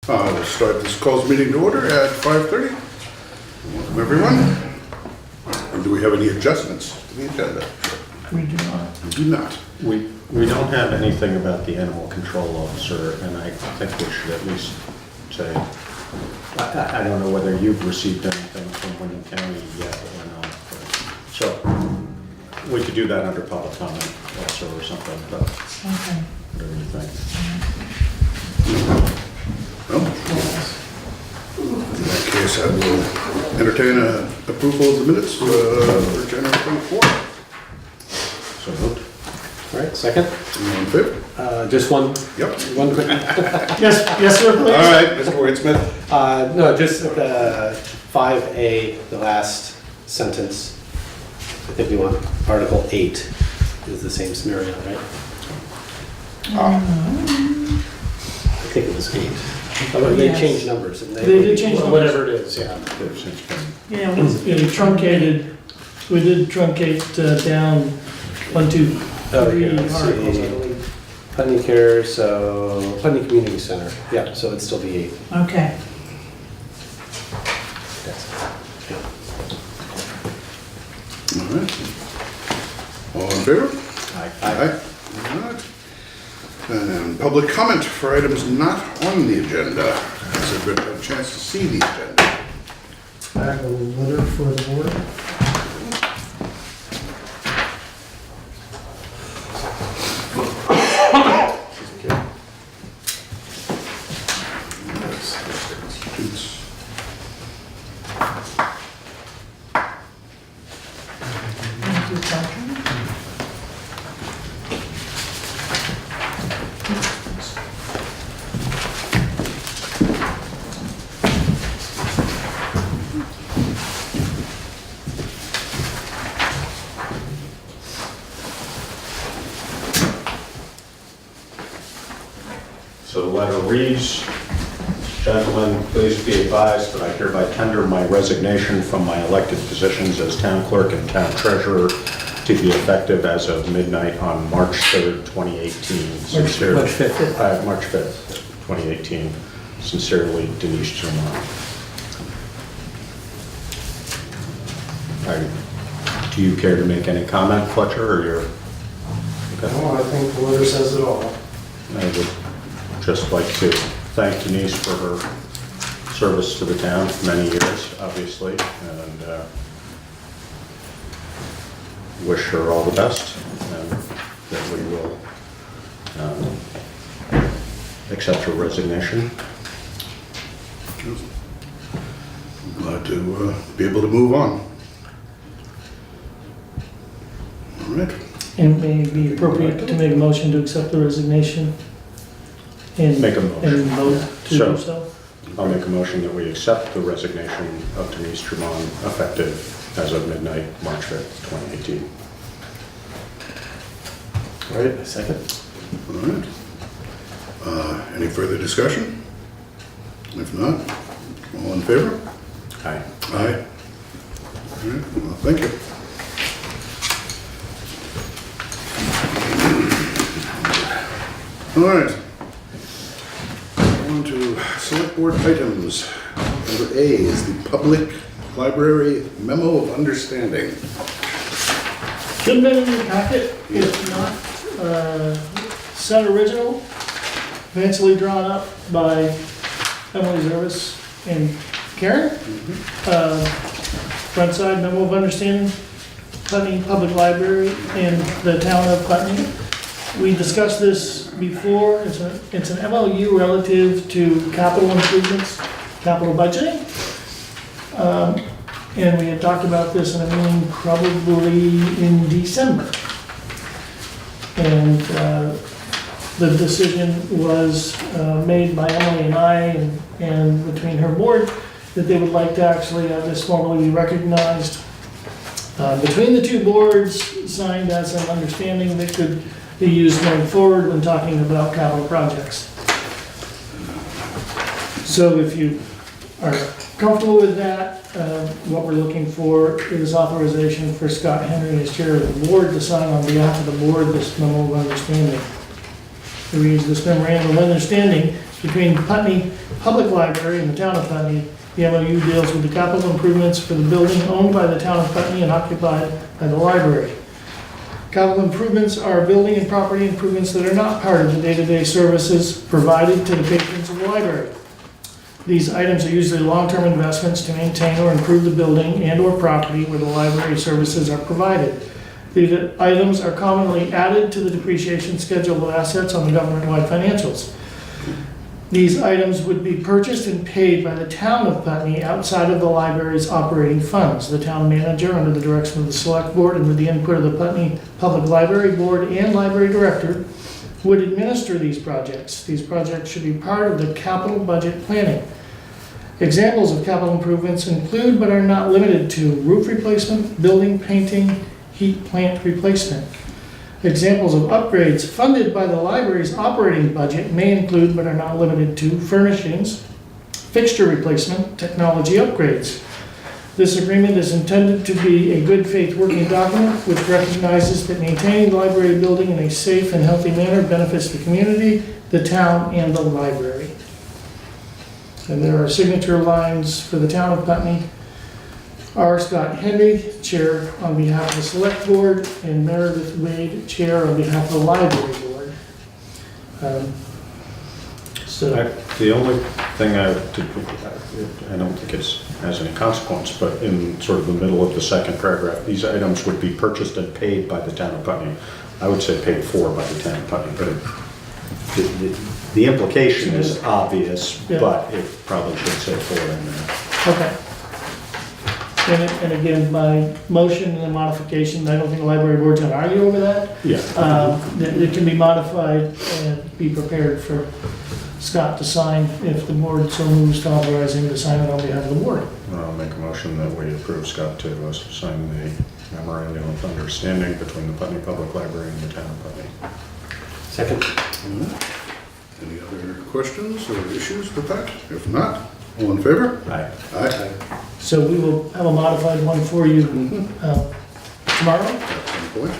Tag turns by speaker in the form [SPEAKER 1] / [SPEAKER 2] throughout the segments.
[SPEAKER 1] We'll start this call's meeting to order at 5:30. Welcome, everyone. And do we have any adjustments to the agenda?
[SPEAKER 2] We do not.
[SPEAKER 1] We do not.
[SPEAKER 3] We don't have anything about the animal control officer, and I think we should at least say, I don't know whether you've received anything from Wyndham County yet or not. So we could do that under public comment also or something, but
[SPEAKER 2] Okay.
[SPEAKER 3] whatever you think.
[SPEAKER 1] Well, in that case, I will entertain approval of the minutes for January 24th.
[SPEAKER 3] So moved.
[SPEAKER 4] All right, second.
[SPEAKER 1] All in favor?
[SPEAKER 4] Just one
[SPEAKER 1] Yep.
[SPEAKER 4] quick,
[SPEAKER 2] Yes, sir,
[SPEAKER 1] All
[SPEAKER 2] please.
[SPEAKER 1] right, Mr. Wordsmith.
[SPEAKER 4] no, just 5A, the last sentence. I think we want Article 8 is the same scenario, right? I think it was 8. Although they
[SPEAKER 2] Yes.
[SPEAKER 4] changed numbers. And
[SPEAKER 2] They did change numbers.
[SPEAKER 4] Whatever it is, yeah.
[SPEAKER 3] They've since been-
[SPEAKER 2] Yeah, it truncated, we did truncate down 1, 2,
[SPEAKER 4] Oh,
[SPEAKER 2] 3
[SPEAKER 4] here, let's
[SPEAKER 2] articles, I
[SPEAKER 4] see.
[SPEAKER 2] believe.
[SPEAKER 4] Putney Care, so Putney Community Center. Yeah, so it'd still be 8.
[SPEAKER 2] Okay.
[SPEAKER 1] All right. All in favor?
[SPEAKER 3] Aye.
[SPEAKER 1] Aye. All right. And public comment for items not on the agenda. Has everybody had a chance to see the agenda?
[SPEAKER 2] I have a letter for the board. Thank you, Patrick.
[SPEAKER 3] So the letter reads, "Gentlemen, please be advised that I hereby tender my resignation from my elected positions as town clerk and town treasurer to be effective as of midnight on March 3rd, 2018. Sincerely-
[SPEAKER 4] March 5th.
[SPEAKER 3] March 5th, 2018. Sincerely, Denise Germon." Do you care to make any comment, Fletcher, or you're? Okay.
[SPEAKER 4] I think the letter says it all.
[SPEAKER 3] I would just like to thank Denise for her service to the town for many years, obviously, and wish her all the best, and that we will accept her resignation.
[SPEAKER 1] Glad to be able to move on. All right.
[SPEAKER 2] And may it be appropriate to make a motion to accept the resignation? And
[SPEAKER 3] Make a motion.
[SPEAKER 2] And vote to
[SPEAKER 3] Sure.
[SPEAKER 2] do so?
[SPEAKER 3] I'll make a motion that we accept the resignation of Denise Germon effective as of midnight, March 5th, 2018.
[SPEAKER 4] All right, a second.
[SPEAKER 1] All right. Any further discussion? If not, all in favor?
[SPEAKER 3] Aye.
[SPEAKER 1] Aye. All right, well, thank you. All right. On to select board items. Number A is the public library memo of understanding.
[SPEAKER 2] Should have been in your packet, if not, sent original, eventually drawn up by Emily Zervis and Karen. Front side memo of understanding, Putney Public Library in the town of Putney. We discussed this before, it's an MOU relative to capital improvements, capital budgeting. And we had talked about this in a meeting probably in December. And the decision was made by Emily and I and between her board that they would like to actually have this formally be recognized between the two boards, signed as an understanding that could be used going forward when talking about capital projects. So if you are comfortable with that, what we're looking for is authorization for Scott Henry as chair of the board to sign on behalf of the board this memo of understanding. It reads, "This memorandum of understanding Between Putney Public Library and the town of Putney, the MOU deals with the capital improvements for the building owned by the town of Putney and occupied by the library. Capital improvements are building and property improvements that are not part of the day-to-day services provided to the patrons of the library. These items are usually long-term investments to maintain or improve the building and/or property where the library services are provided. These items are commonly added to the depreciation schedule of assets on the government-wide financials. These items would be purchased and paid by the town of Putney outside of the library's operating funds. The town manager, under the direction of the select board and with the input of the Putney Public Library Board and library director, would administer these projects. These projects should be part of the capital budget planning. Examples of capital improvements include, but are not limited to, roof replacement, building painting, heat plant replacement. Examples of upgrades funded by the library's operating budget may include, but are not limited to, furnishings, fixture replacement, technology upgrades. This agreement is intended to be a good faith working document which recognizes that maintaining the library building in a safe and healthy manner benefits the community, the town, and the library. And there are signature lines for the town of Putney. R. Scott Henry, Chair on behalf of the Select Board, and Meredith Wade, Chair on behalf of the Library Board.
[SPEAKER 3] The only thing I don't think it has any consequence, but in sort of the middle of the second paragraph, these items would be purchased and paid by the town of Putney. I would say paid for by the town of Putney, but the implication is obvious,
[SPEAKER 2] Yeah.
[SPEAKER 3] but it probably should say for in there.
[SPEAKER 2] Okay. And again, by motion and the modification, I don't think the library board's gonna argue over that.
[SPEAKER 3] Yeah.
[SPEAKER 2] That it can be modified and be prepared for Scott to sign if the board so moves to authorize him to sign it on behalf of the board.
[SPEAKER 3] I'll make a motion that we approve Scott to sign the memorandum of understanding between the Putney Public Library and the town of Putney.
[SPEAKER 4] Second.
[SPEAKER 1] Any other questions or issues with that? If not, all in favor?
[SPEAKER 3] Aye.
[SPEAKER 1] Aye.
[SPEAKER 2] So we will have a modified one for you tomorrow?
[SPEAKER 1] At some point.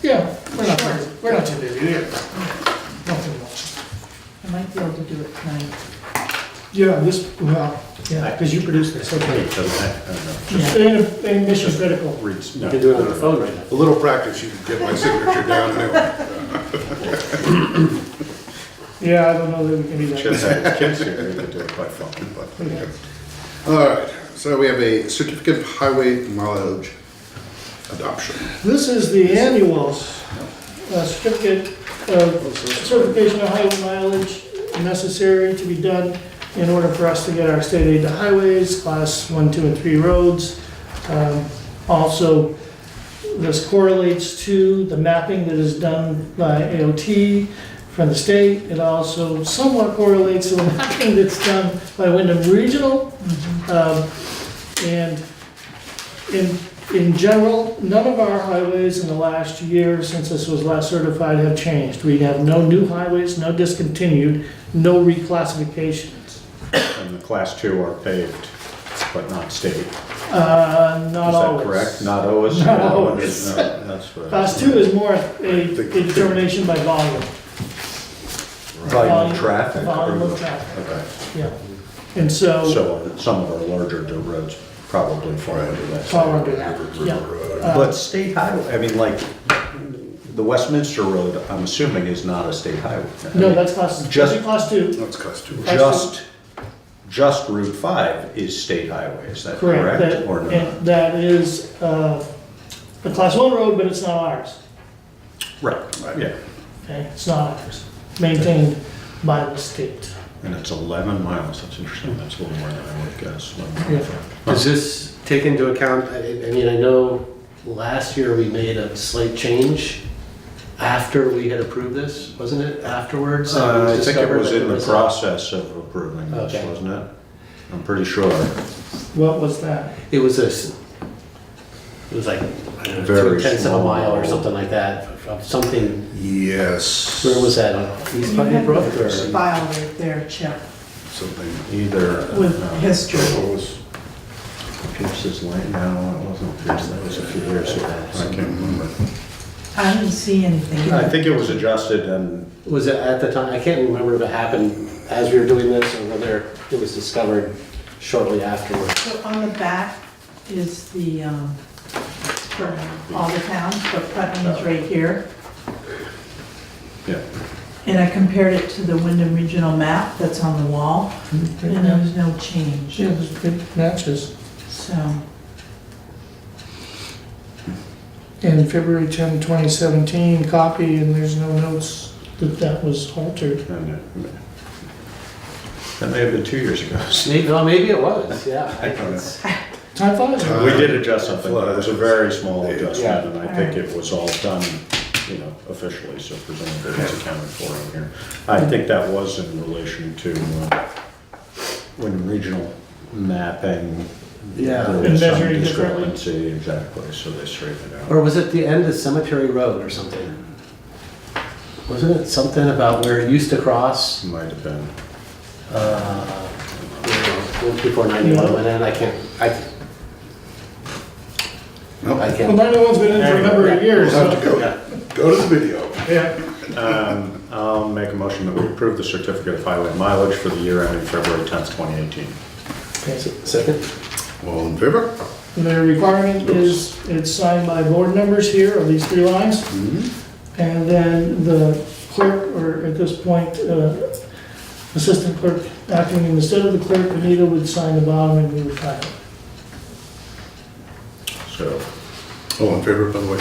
[SPEAKER 2] Yeah, we're not too busy, yeah. Nothing much.
[SPEAKER 5] I might be able to do it tonight.
[SPEAKER 2] Yeah, yeah, because you produced this, okay.
[SPEAKER 3] I don't know.
[SPEAKER 2] Yeah, and mission critical.
[SPEAKER 3] Reads,
[SPEAKER 4] You
[SPEAKER 3] no.
[SPEAKER 4] can do it on the phone right now.
[SPEAKER 1] A little practice, you can get my signature down anyway.
[SPEAKER 2] Yeah, I don't know that we can do
[SPEAKER 3] Kids
[SPEAKER 2] that.
[SPEAKER 3] have kids here, they could do it by phone, but.
[SPEAKER 2] Okay.
[SPEAKER 1] All right, so we have a certificate of highway mileage adoption.
[SPEAKER 2] This is the annual certificate of certification of highway mileage necessary to be done in order for us to get our state aid to highways, class 1, 2, and 3 roads. Also, this correlates to the mapping that is done by AOT from the state. It also somewhat correlates to the mapping that's done by Wyndham Regional. And in general, none of our highways in the last year, since this was last certified, have changed. We have no new highways, no discontinued, no reclassifications.
[SPEAKER 3] And the class 2 are paved, but not state.
[SPEAKER 2] Not always.
[SPEAKER 3] Is that correct? Not always?
[SPEAKER 2] Not always.
[SPEAKER 3] No, that's what.
[SPEAKER 2] Class 2 is more a determination by volume.
[SPEAKER 3] Volume of traffic?
[SPEAKER 2] Volume of traffic,
[SPEAKER 3] Okay.
[SPEAKER 2] yeah. And so,
[SPEAKER 3] So some of our larger dirt roads probably fall under that.
[SPEAKER 2] fall under that, yeah.
[SPEAKER 3] But state highway, I mean, like, the Westminster Road, I'm assuming is not a state highway.
[SPEAKER 2] No, that's class, just class 2.
[SPEAKER 1] That's class 2.
[SPEAKER 3] Just Route 5 is state highway, is that
[SPEAKER 2] Correct.
[SPEAKER 3] correct? Or not?
[SPEAKER 2] And that is a class 1 road, but it's not ours.
[SPEAKER 3] Right, yeah.
[SPEAKER 2] Okay, it's not ours. Maintained by the state.
[SPEAKER 3] And it's 11 miles, that's interesting, that's a little more than I would guess.
[SPEAKER 2] Yeah.
[SPEAKER 4] Does this take into account, I mean, I know last year we made a slight change after we had approved this, wasn't it, afterwards? that we
[SPEAKER 3] I think it
[SPEAKER 4] discovered
[SPEAKER 3] was
[SPEAKER 4] that
[SPEAKER 3] in
[SPEAKER 4] there
[SPEAKER 3] the
[SPEAKER 4] a-
[SPEAKER 3] process of approving this,
[SPEAKER 4] Okay.
[SPEAKER 3] wasn't it? I'm pretty sure.
[SPEAKER 2] What was that?
[SPEAKER 4] It was like, I don't know,
[SPEAKER 3] Very
[SPEAKER 4] 2/10 of a
[SPEAKER 3] small.
[SPEAKER 4] mile or something like that, of something,
[SPEAKER 1] Yes.
[SPEAKER 4] where was that, on East Putney Brook or?
[SPEAKER 5] File right there, Chip,
[SPEAKER 1] Something.
[SPEAKER 3] Either.
[SPEAKER 5] with
[SPEAKER 3] no.
[SPEAKER 5] history.
[SPEAKER 1] What was,
[SPEAKER 3] Pierce's Lane, no, it wasn't Pierce, that was a few years ago, I can't remember.
[SPEAKER 5] I didn't see anything.
[SPEAKER 3] I think it was adjusted and
[SPEAKER 4] Was it at the time, I can't remember if it happened as we were doing this or whether it was discovered shortly afterwards.
[SPEAKER 5] So on the back is the, for all the towns, but Putney is right here.
[SPEAKER 3] yeah.
[SPEAKER 5] And I compared it to the Wyndham Regional map that's on the wall, and there was no change.
[SPEAKER 2] Yeah, it matches.
[SPEAKER 5] So,
[SPEAKER 2] And February 10, 2017, copy, and there's no notes that that was altered.
[SPEAKER 3] And that may have been 2 years ago.
[SPEAKER 4] Maybe it was, yeah.
[SPEAKER 3] I don't know.
[SPEAKER 4] It's-
[SPEAKER 2] Time flies.
[SPEAKER 3] We did adjust something, but it was a very small adjustment,
[SPEAKER 4] Yeah.
[SPEAKER 3] and I think it was all done, you know, officially, so presumably it's accounted for in here. I think that was in relation to when regional mapping.
[SPEAKER 4] Yeah.
[SPEAKER 3] There
[SPEAKER 2] And
[SPEAKER 3] was some
[SPEAKER 2] measuring differently.
[SPEAKER 3] discrepancy, exactly, so they straightened it out.
[SPEAKER 4] Or was it the end of Cemetery Road or something? Wasn't it something about where it used to cross?
[SPEAKER 3] Might have been.
[SPEAKER 4] Before 91 went in, I can't.
[SPEAKER 1] Nope.
[SPEAKER 4] I
[SPEAKER 2] Well,
[SPEAKER 4] can't.
[SPEAKER 2] 91's been in for a number of years,
[SPEAKER 1] We'll have to
[SPEAKER 2] so.
[SPEAKER 1] go to the video.
[SPEAKER 2] Yeah.
[SPEAKER 3] I'll make a motion that we approve the certificate of highway mileage for the year ending February 10th, 2018.
[SPEAKER 4] Second?
[SPEAKER 1] All in favor?
[SPEAKER 2] The requirement is, it's signed by board members here, of these 3 lines. And then the clerk, or at this point, assistant clerk acting instead of the clerk, Anita would sign the bottom and we would sign it.
[SPEAKER 3] So,
[SPEAKER 1] All in favor, by the way?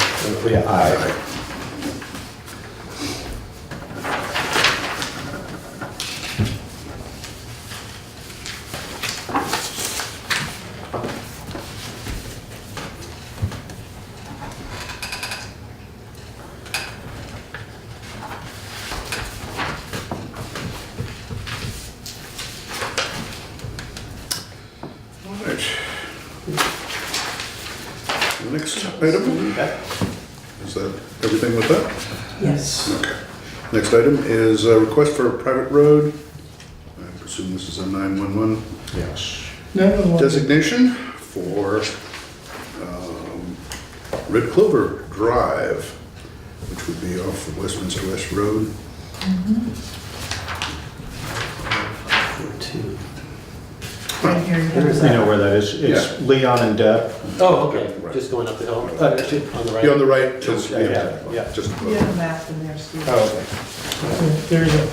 [SPEAKER 4] Yeah, aye.
[SPEAKER 1] All right. The next item, is that everything with that?
[SPEAKER 5] yes.
[SPEAKER 1] Okay. Next item is a request for a private road. I presume this is a 911
[SPEAKER 3] yes.
[SPEAKER 2] No,
[SPEAKER 1] designation for Red Clover Drive, which would be off the Westminster West Road.
[SPEAKER 5] Right here, you have
[SPEAKER 4] Where's
[SPEAKER 3] You
[SPEAKER 4] that?
[SPEAKER 3] know where that is? It's
[SPEAKER 1] Yeah.
[SPEAKER 3] Leon and Deb.
[SPEAKER 4] Oh, okay,
[SPEAKER 1] Right.
[SPEAKER 4] just going up the hill, on the right.
[SPEAKER 1] Be on the right, just,
[SPEAKER 3] Yeah,
[SPEAKER 4] yeah.
[SPEAKER 1] just
[SPEAKER 5] You have a map in there, Steve.
[SPEAKER 4] Oh, okay.
[SPEAKER 2] there's a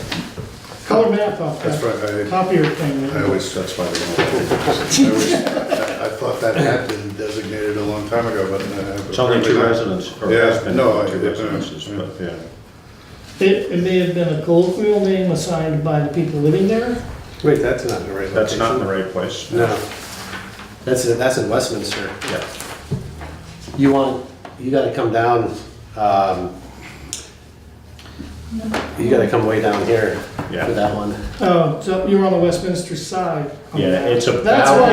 [SPEAKER 2] color map off
[SPEAKER 1] that's
[SPEAKER 2] that
[SPEAKER 1] right.
[SPEAKER 2] copier thing.
[SPEAKER 1] I always,
[SPEAKER 3] That's why they don't.
[SPEAKER 1] I thought that had been designated a long time ago, but.
[SPEAKER 3] It's only 2 residents, or
[SPEAKER 1] Yeah,
[SPEAKER 3] has been
[SPEAKER 1] no,
[SPEAKER 3] 2
[SPEAKER 1] I-
[SPEAKER 3] residences,
[SPEAKER 1] yeah.
[SPEAKER 3] but yeah.
[SPEAKER 2] It may have been a colloquial name assigned by the people living there.
[SPEAKER 4] Wait, that's not the right location.
[SPEAKER 3] That's not in the right place.
[SPEAKER 4] No. That's in Westminster.
[SPEAKER 3] Yeah.
[SPEAKER 4] You gotta come down, you gotta come way down here
[SPEAKER 3] Yeah.
[SPEAKER 4] for that one.
[SPEAKER 2] Oh, so you're on the Westminster side. on
[SPEAKER 3] Yeah,
[SPEAKER 2] that.
[SPEAKER 3] it's
[SPEAKER 2] That's
[SPEAKER 3] about-
[SPEAKER 2] why,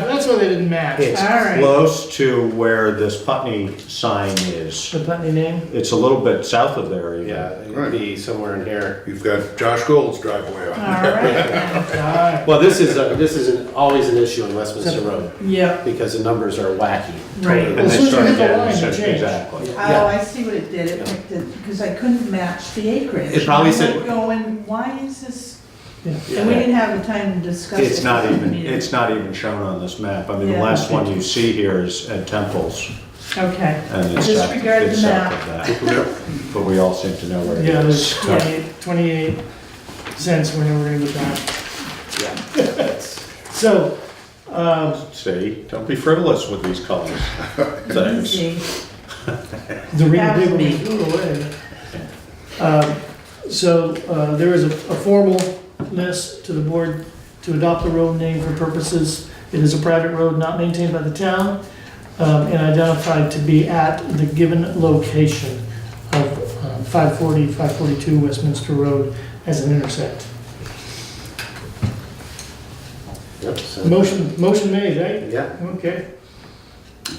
[SPEAKER 2] that's why they didn't match.
[SPEAKER 3] It's
[SPEAKER 5] All right.
[SPEAKER 3] close to where this Putney sign is.
[SPEAKER 2] The Putney name.
[SPEAKER 3] It's a little bit south of there even.
[SPEAKER 4] Yeah, it would be somewhere in here.
[SPEAKER 1] You've got Josh Gold's driveway
[SPEAKER 5] All
[SPEAKER 1] on.
[SPEAKER 5] right, then.
[SPEAKER 2] Ah,
[SPEAKER 4] Well, this is always an issue on Westminster Road
[SPEAKER 5] Yep.
[SPEAKER 4] because the numbers are wacky.
[SPEAKER 5] Right.
[SPEAKER 3] And
[SPEAKER 2] Well,
[SPEAKER 3] they
[SPEAKER 2] as soon as you
[SPEAKER 3] start
[SPEAKER 2] hit the
[SPEAKER 3] getting,
[SPEAKER 2] line, it changed.
[SPEAKER 3] exactly.
[SPEAKER 5] Oh, I see what it did, it picked it, because I couldn't match the acreage.
[SPEAKER 4] It probably
[SPEAKER 5] I'm
[SPEAKER 4] said-
[SPEAKER 5] like going, why is this,
[SPEAKER 2] yeah.
[SPEAKER 5] and we didn't have the time to discuss it.
[SPEAKER 3] It's not
[SPEAKER 5] before the
[SPEAKER 3] even,
[SPEAKER 5] meeting.
[SPEAKER 3] it's not even shown on this map. I mean, the
[SPEAKER 5] Yeah.
[SPEAKER 3] last one you see here is Ed Temple's,
[SPEAKER 5] Okay,
[SPEAKER 3] and it's
[SPEAKER 5] disregard
[SPEAKER 3] it's
[SPEAKER 5] the
[SPEAKER 3] south
[SPEAKER 5] map.
[SPEAKER 3] of that. But we all seem to know where it
[SPEAKER 2] Yeah, there's
[SPEAKER 3] is.
[SPEAKER 2] 28 cents we're never gonna get that.
[SPEAKER 4] Yeah.
[SPEAKER 2] So,
[SPEAKER 3] See, don't be frivolous with these colors. Thanks.
[SPEAKER 5] easy.
[SPEAKER 2] the reading
[SPEAKER 5] That was
[SPEAKER 2] paper
[SPEAKER 5] me.
[SPEAKER 2] was threw away. So, there is a formalness to the board to adopt the road name for purposes. It is a private road not maintained by the town, and identified to be at the given location of 540, 542 Westminster Road as an intersect.
[SPEAKER 4] Yep, so-
[SPEAKER 2] Motion made, right?
[SPEAKER 4] Yeah.
[SPEAKER 2] Okay,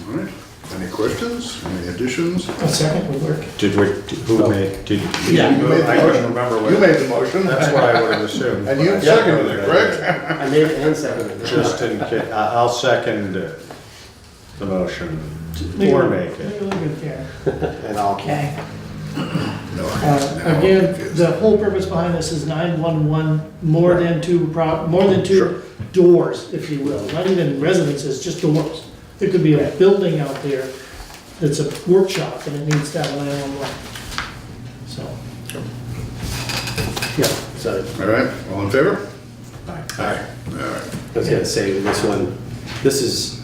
[SPEAKER 1] All right. Any questions? Any additions?
[SPEAKER 2] a second would work.
[SPEAKER 3] Did we, who made, did?
[SPEAKER 4] Yeah.
[SPEAKER 1] You made the
[SPEAKER 3] I couldn't
[SPEAKER 1] motion.
[SPEAKER 3] remember
[SPEAKER 1] You
[SPEAKER 3] what.
[SPEAKER 1] made the motion.
[SPEAKER 3] That's what I would have assumed.
[SPEAKER 1] And you seconded it, correct?
[SPEAKER 4] I made it and seconded it.
[SPEAKER 3] Just in case, I'll second the motion Or make it.
[SPEAKER 2] Look at there.
[SPEAKER 4] And I'll,
[SPEAKER 5] Okay.
[SPEAKER 1] No, now,
[SPEAKER 2] Again,
[SPEAKER 1] confused.
[SPEAKER 2] the whole purpose behind this is 911, more than two
[SPEAKER 1] Sure.
[SPEAKER 2] doors, if you will, not even residences, just doors. There could be a building out there that's a workshop and it needs to have a 911. So,
[SPEAKER 4] yeah, so
[SPEAKER 1] All right, all in favor?
[SPEAKER 3] Aye.
[SPEAKER 1] Aye. All right.
[SPEAKER 4] I was gonna say, this one, this is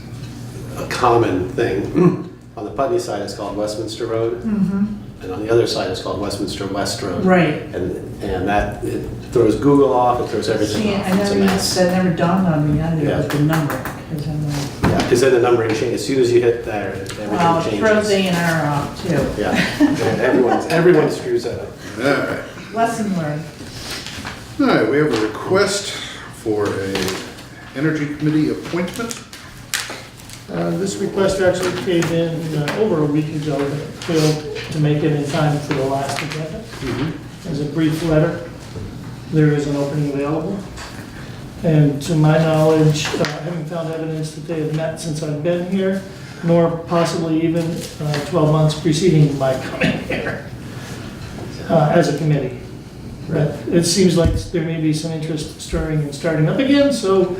[SPEAKER 4] a common thing. On the Putney side, it's called Westminster Road, and on the other side, it's called Westminster West Road.
[SPEAKER 5] Right.
[SPEAKER 4] And that, it throws Google off, it throws everything
[SPEAKER 5] See,
[SPEAKER 4] off.
[SPEAKER 5] I
[SPEAKER 4] It's a
[SPEAKER 5] never,
[SPEAKER 4] mess.
[SPEAKER 5] that never dawned on me either,
[SPEAKER 4] Yeah.
[SPEAKER 5] with the number. 'Cause I'm like,
[SPEAKER 4] Yeah, because then the numbering changes, as soon as you hit there, everything
[SPEAKER 5] well, it throws
[SPEAKER 4] changes.
[SPEAKER 5] A and R off too.
[SPEAKER 4] Yeah, everyone screws that up.
[SPEAKER 1] All right.
[SPEAKER 5] Lesson learned.
[SPEAKER 1] All right, we have a request for a Energy Committee appointment.
[SPEAKER 2] this request actually came in over a week ago, but failed to make it in time for the last agenda. As a brief letter, there is an opening available. And to my knowledge, I haven't found evidence that they have met since I've been here, nor possibly even 12 months preceding my coming here as a committee. But it seems like there may be some interest stirring and starting up again, so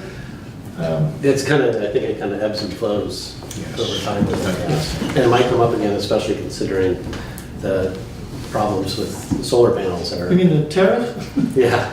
[SPEAKER 4] It's kind of, I think it kind of ebbs and flows
[SPEAKER 3] Yes.
[SPEAKER 4] over time. And it might come up again, especially considering the problems with solar panels
[SPEAKER 2] you
[SPEAKER 4] are,
[SPEAKER 2] mean the tariff?
[SPEAKER 4] yeah.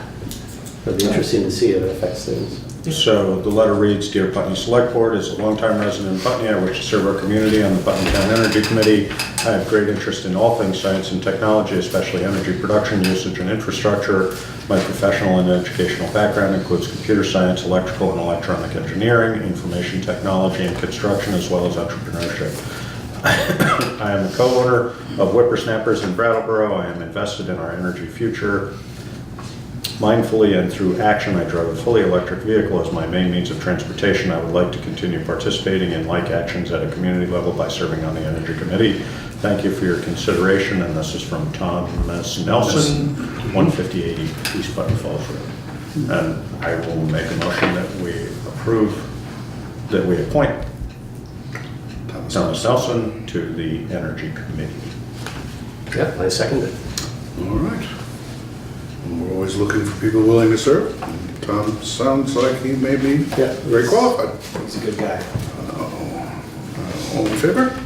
[SPEAKER 4] It'll be interesting to see if it affects things.
[SPEAKER 3] So the letter reads, Dear Putney Select Board, as a longtime resident of Putney, I wish to serve our community on the Putney Town Energy Committee. I have great interest in all things science and technology, especially energy production, usage, and infrastructure. My professional and educational background includes computer science, electrical and electronic engineering, information technology, and construction, as well as entrepreneurship. I am a co-owner of Whippersnappers in Brattleboro. I am invested in our energy future. Mindfully and through action, I drive a fully electric vehicle as my main means of transportation. I would like to continue participating in like actions at a community level by serving on the Energy Committee. Thank you for your consideration, and this is from Thomas Nelson, 15080 East Putney Falls Road. And I will make a motion that we approve, that we appoint Thomas Nelson to the Energy Committee.
[SPEAKER 4] Yeah, I second it.
[SPEAKER 1] All right. And we're always looking for people willing to serve. And Tom sounds like he may be
[SPEAKER 4] Yeah.
[SPEAKER 1] very qualified.
[SPEAKER 4] He's a good guy.
[SPEAKER 1] All in favor?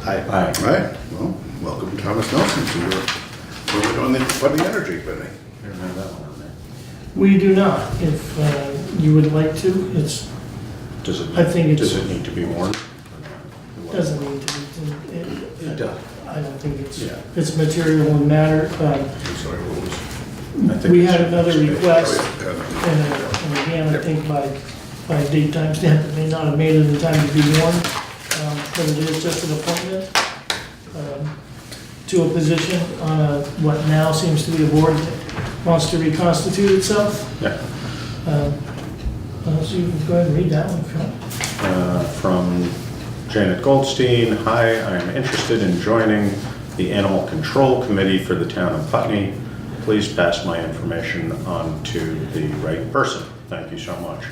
[SPEAKER 4] Aye.
[SPEAKER 3] Aye.
[SPEAKER 1] All right. Well, welcome Thomas Nelson to your, we're on the Putney Energy Committee.
[SPEAKER 3] I don't have that one on there.
[SPEAKER 2] We do not. If you would like to, it's,
[SPEAKER 3] Does it,
[SPEAKER 2] I think it's-
[SPEAKER 3] does it need to be warned?
[SPEAKER 2] doesn't need to be,
[SPEAKER 4] It does.
[SPEAKER 2] I don't think
[SPEAKER 3] Yeah.
[SPEAKER 2] it's material in matter.
[SPEAKER 1] I'm sorry, what was?
[SPEAKER 3] I think
[SPEAKER 2] We
[SPEAKER 3] it's-
[SPEAKER 2] had another request,
[SPEAKER 1] Yeah.
[SPEAKER 2] and again, I think by date time stamp, it may not have made it in time to be warned, but it is just an appointment to a position on what now seems to be a board that wants to reconstitute itself.
[SPEAKER 3] Yeah.
[SPEAKER 2] So you can go ahead and read that one if you want.
[SPEAKER 3] From Janet Goldstein, hi, I am interested in joining the Animal Control Committee for the town of Putney. Please pass my information on to the right person. Thank you so much.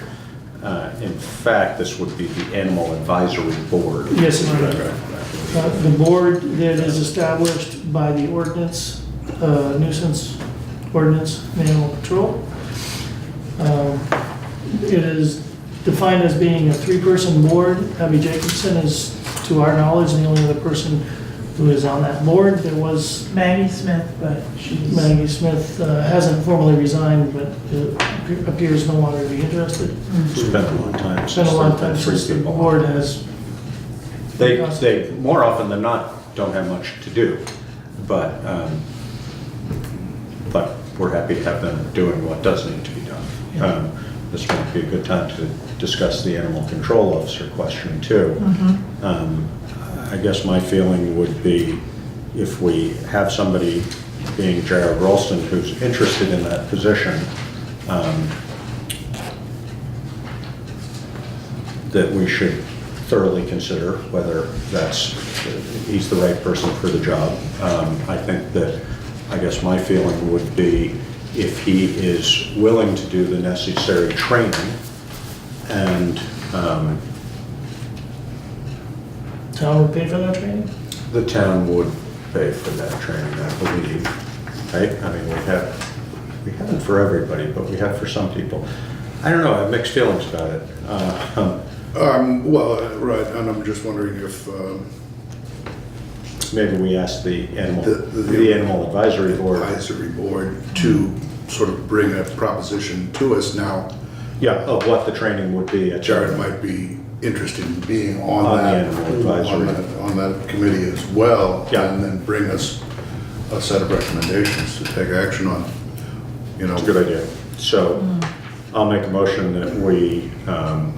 [SPEAKER 3] In fact, this would be the Animal Advisory Board.
[SPEAKER 2] Yes, it would. The board that is established by the ordinance, nuisance ordinance, animal control. It is defined as being a three-person board. Abby Jacobson is, to our knowledge, the only other person who is on that board. There was
[SPEAKER 5] Maggie Smith, but she's.
[SPEAKER 2] Maggie Smith, hasn't formally resigned, but appears no longer to be interested.
[SPEAKER 3] It's been a long time.
[SPEAKER 2] It's been a long time since the board has.
[SPEAKER 3] They, more often than not, don't have much to do, but we're happy to have them doing what does need to be done. This might be a good time to discuss the animal control officer question too. I guess my feeling would be if we have somebody, being J.R. Ralston, who's interested in that position, that we should thoroughly consider whether he's the right person for the job. I think that, I guess my feeling would be if he is willing to do the necessary training and
[SPEAKER 2] town would pay for that training?
[SPEAKER 3] The town would pay for that training, I believe, right? I mean, we have it for everybody, but we have for some people. I don't know, I have mixed feelings about it.
[SPEAKER 1] Well, right, and I'm just wondering if,
[SPEAKER 3] Maybe we ask the animal,
[SPEAKER 1] The
[SPEAKER 3] animal advisory board.
[SPEAKER 1] advisory board to sort of bring a proposition to us now.
[SPEAKER 3] Yeah, of what the training would be at
[SPEAKER 1] Jared might be interested in being on
[SPEAKER 3] On the
[SPEAKER 1] that.
[SPEAKER 3] animal advisory.
[SPEAKER 1] On that committee as well.
[SPEAKER 3] Yeah.
[SPEAKER 1] And then bring us a set of recommendations to take action on, you know.
[SPEAKER 3] That's a good idea. So I'll make a motion that we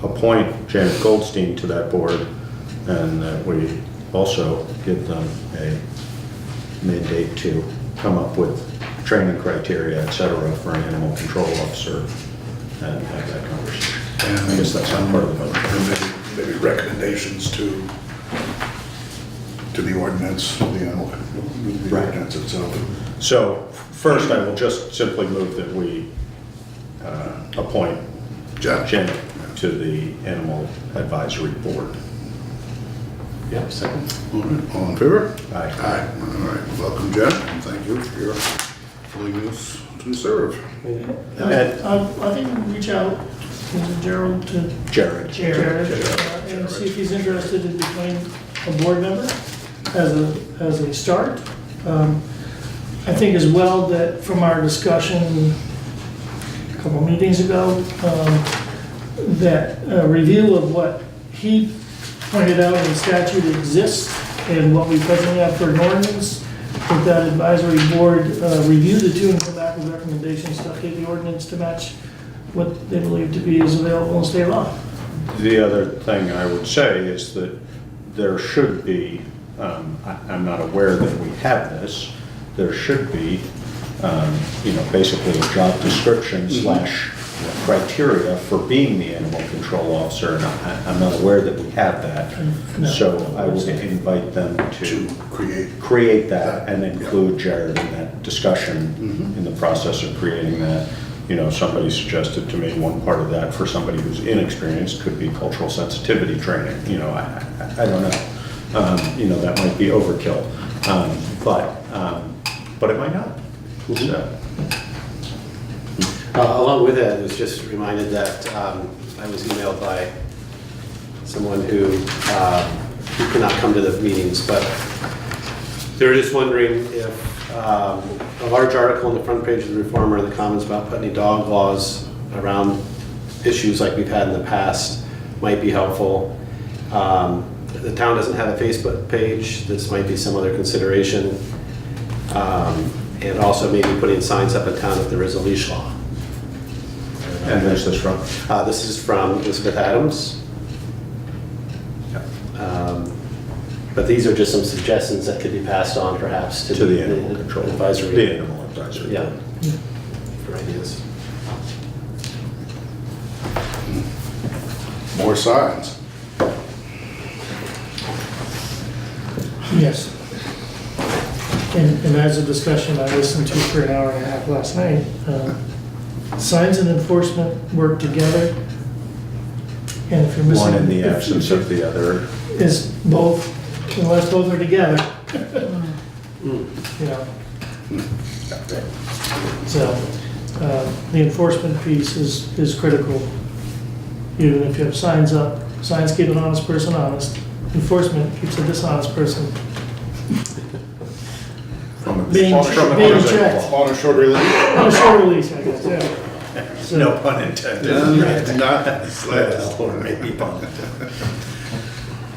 [SPEAKER 3] appoint Janet Goldstein to that board and that we also give them a mandate to come up with training criteria, et cetera, for an animal control officer and have that conversation.
[SPEAKER 1] And
[SPEAKER 3] I guess that's not part of the motion.
[SPEAKER 1] And maybe recommendations to the ordinance, the animal, the
[SPEAKER 3] Right.
[SPEAKER 1] ordinance itself.
[SPEAKER 3] So first, I will just simply move that we appoint Janet to the Animal Advisory Board.
[SPEAKER 4] Yeah, second.
[SPEAKER 1] All in favor?
[SPEAKER 3] Aye.
[SPEAKER 1] Aye. All right, welcome, Jen, and thank you for your willingness to serve.
[SPEAKER 2] I think we reach out to Gerald to
[SPEAKER 3] Jared.
[SPEAKER 2] Jared, and see if he's interested in becoming a board member as a start. I think as well that from our discussion a couple meetings ago, that a review of what he pointed out in statute exists and what we presently have for an ordinance, that advisory board review the two and come back with recommendations to update the ordinance to match what they believe to be is available in state law.
[SPEAKER 3] The other thing I would say is that there should be, I'm not aware that we have this, there should be, basically a job description slash criteria for being the animal control officer, and I'm not aware that we have that.
[SPEAKER 2] No.
[SPEAKER 3] So I would invite them
[SPEAKER 1] To
[SPEAKER 3] to
[SPEAKER 1] create
[SPEAKER 3] that and include Jared in that discussion in the process of creating that. You know, somebody suggested to me one part of that for somebody who's inexperienced could be cultural sensitivity training. You know, I don't know. That might be overkill, but it might not. So,
[SPEAKER 4] Along with that, I was just reminded that I was emailed by someone who cannot come to the meetings, but they were just wondering if a large article on the front page of the Reformer in the comments about Putney dog laws around issues like we've had in the past might be helpful. The town doesn't have a Facebook page. This might be some other consideration. And also maybe putting signs up in town if there is a leash law.
[SPEAKER 3] and where's this from?
[SPEAKER 4] This is from Elizabeth Adams. But these are just some suggestions that could be passed on perhaps
[SPEAKER 3] To the animal control
[SPEAKER 4] advisory.
[SPEAKER 3] The animal advisory.
[SPEAKER 4] Yeah, for ideas.
[SPEAKER 1] more signs.
[SPEAKER 2] Yes. And as a discussion I listened to for an hour and a half last night, signs and enforcement work together. And if you're missing.
[SPEAKER 3] One in the absence of the other.
[SPEAKER 2] Is both, unless both are together. You know, so, the enforcement piece is critical. Even if you have signs up, signs keep an honest person honest, enforcement keeps a dishonest person being checked.
[SPEAKER 1] On a short release.
[SPEAKER 2] On a short release, I guess, yeah. So-
[SPEAKER 3] No pun intended.
[SPEAKER 1] Not the slightest.
[SPEAKER 3] Or maybe pun intended.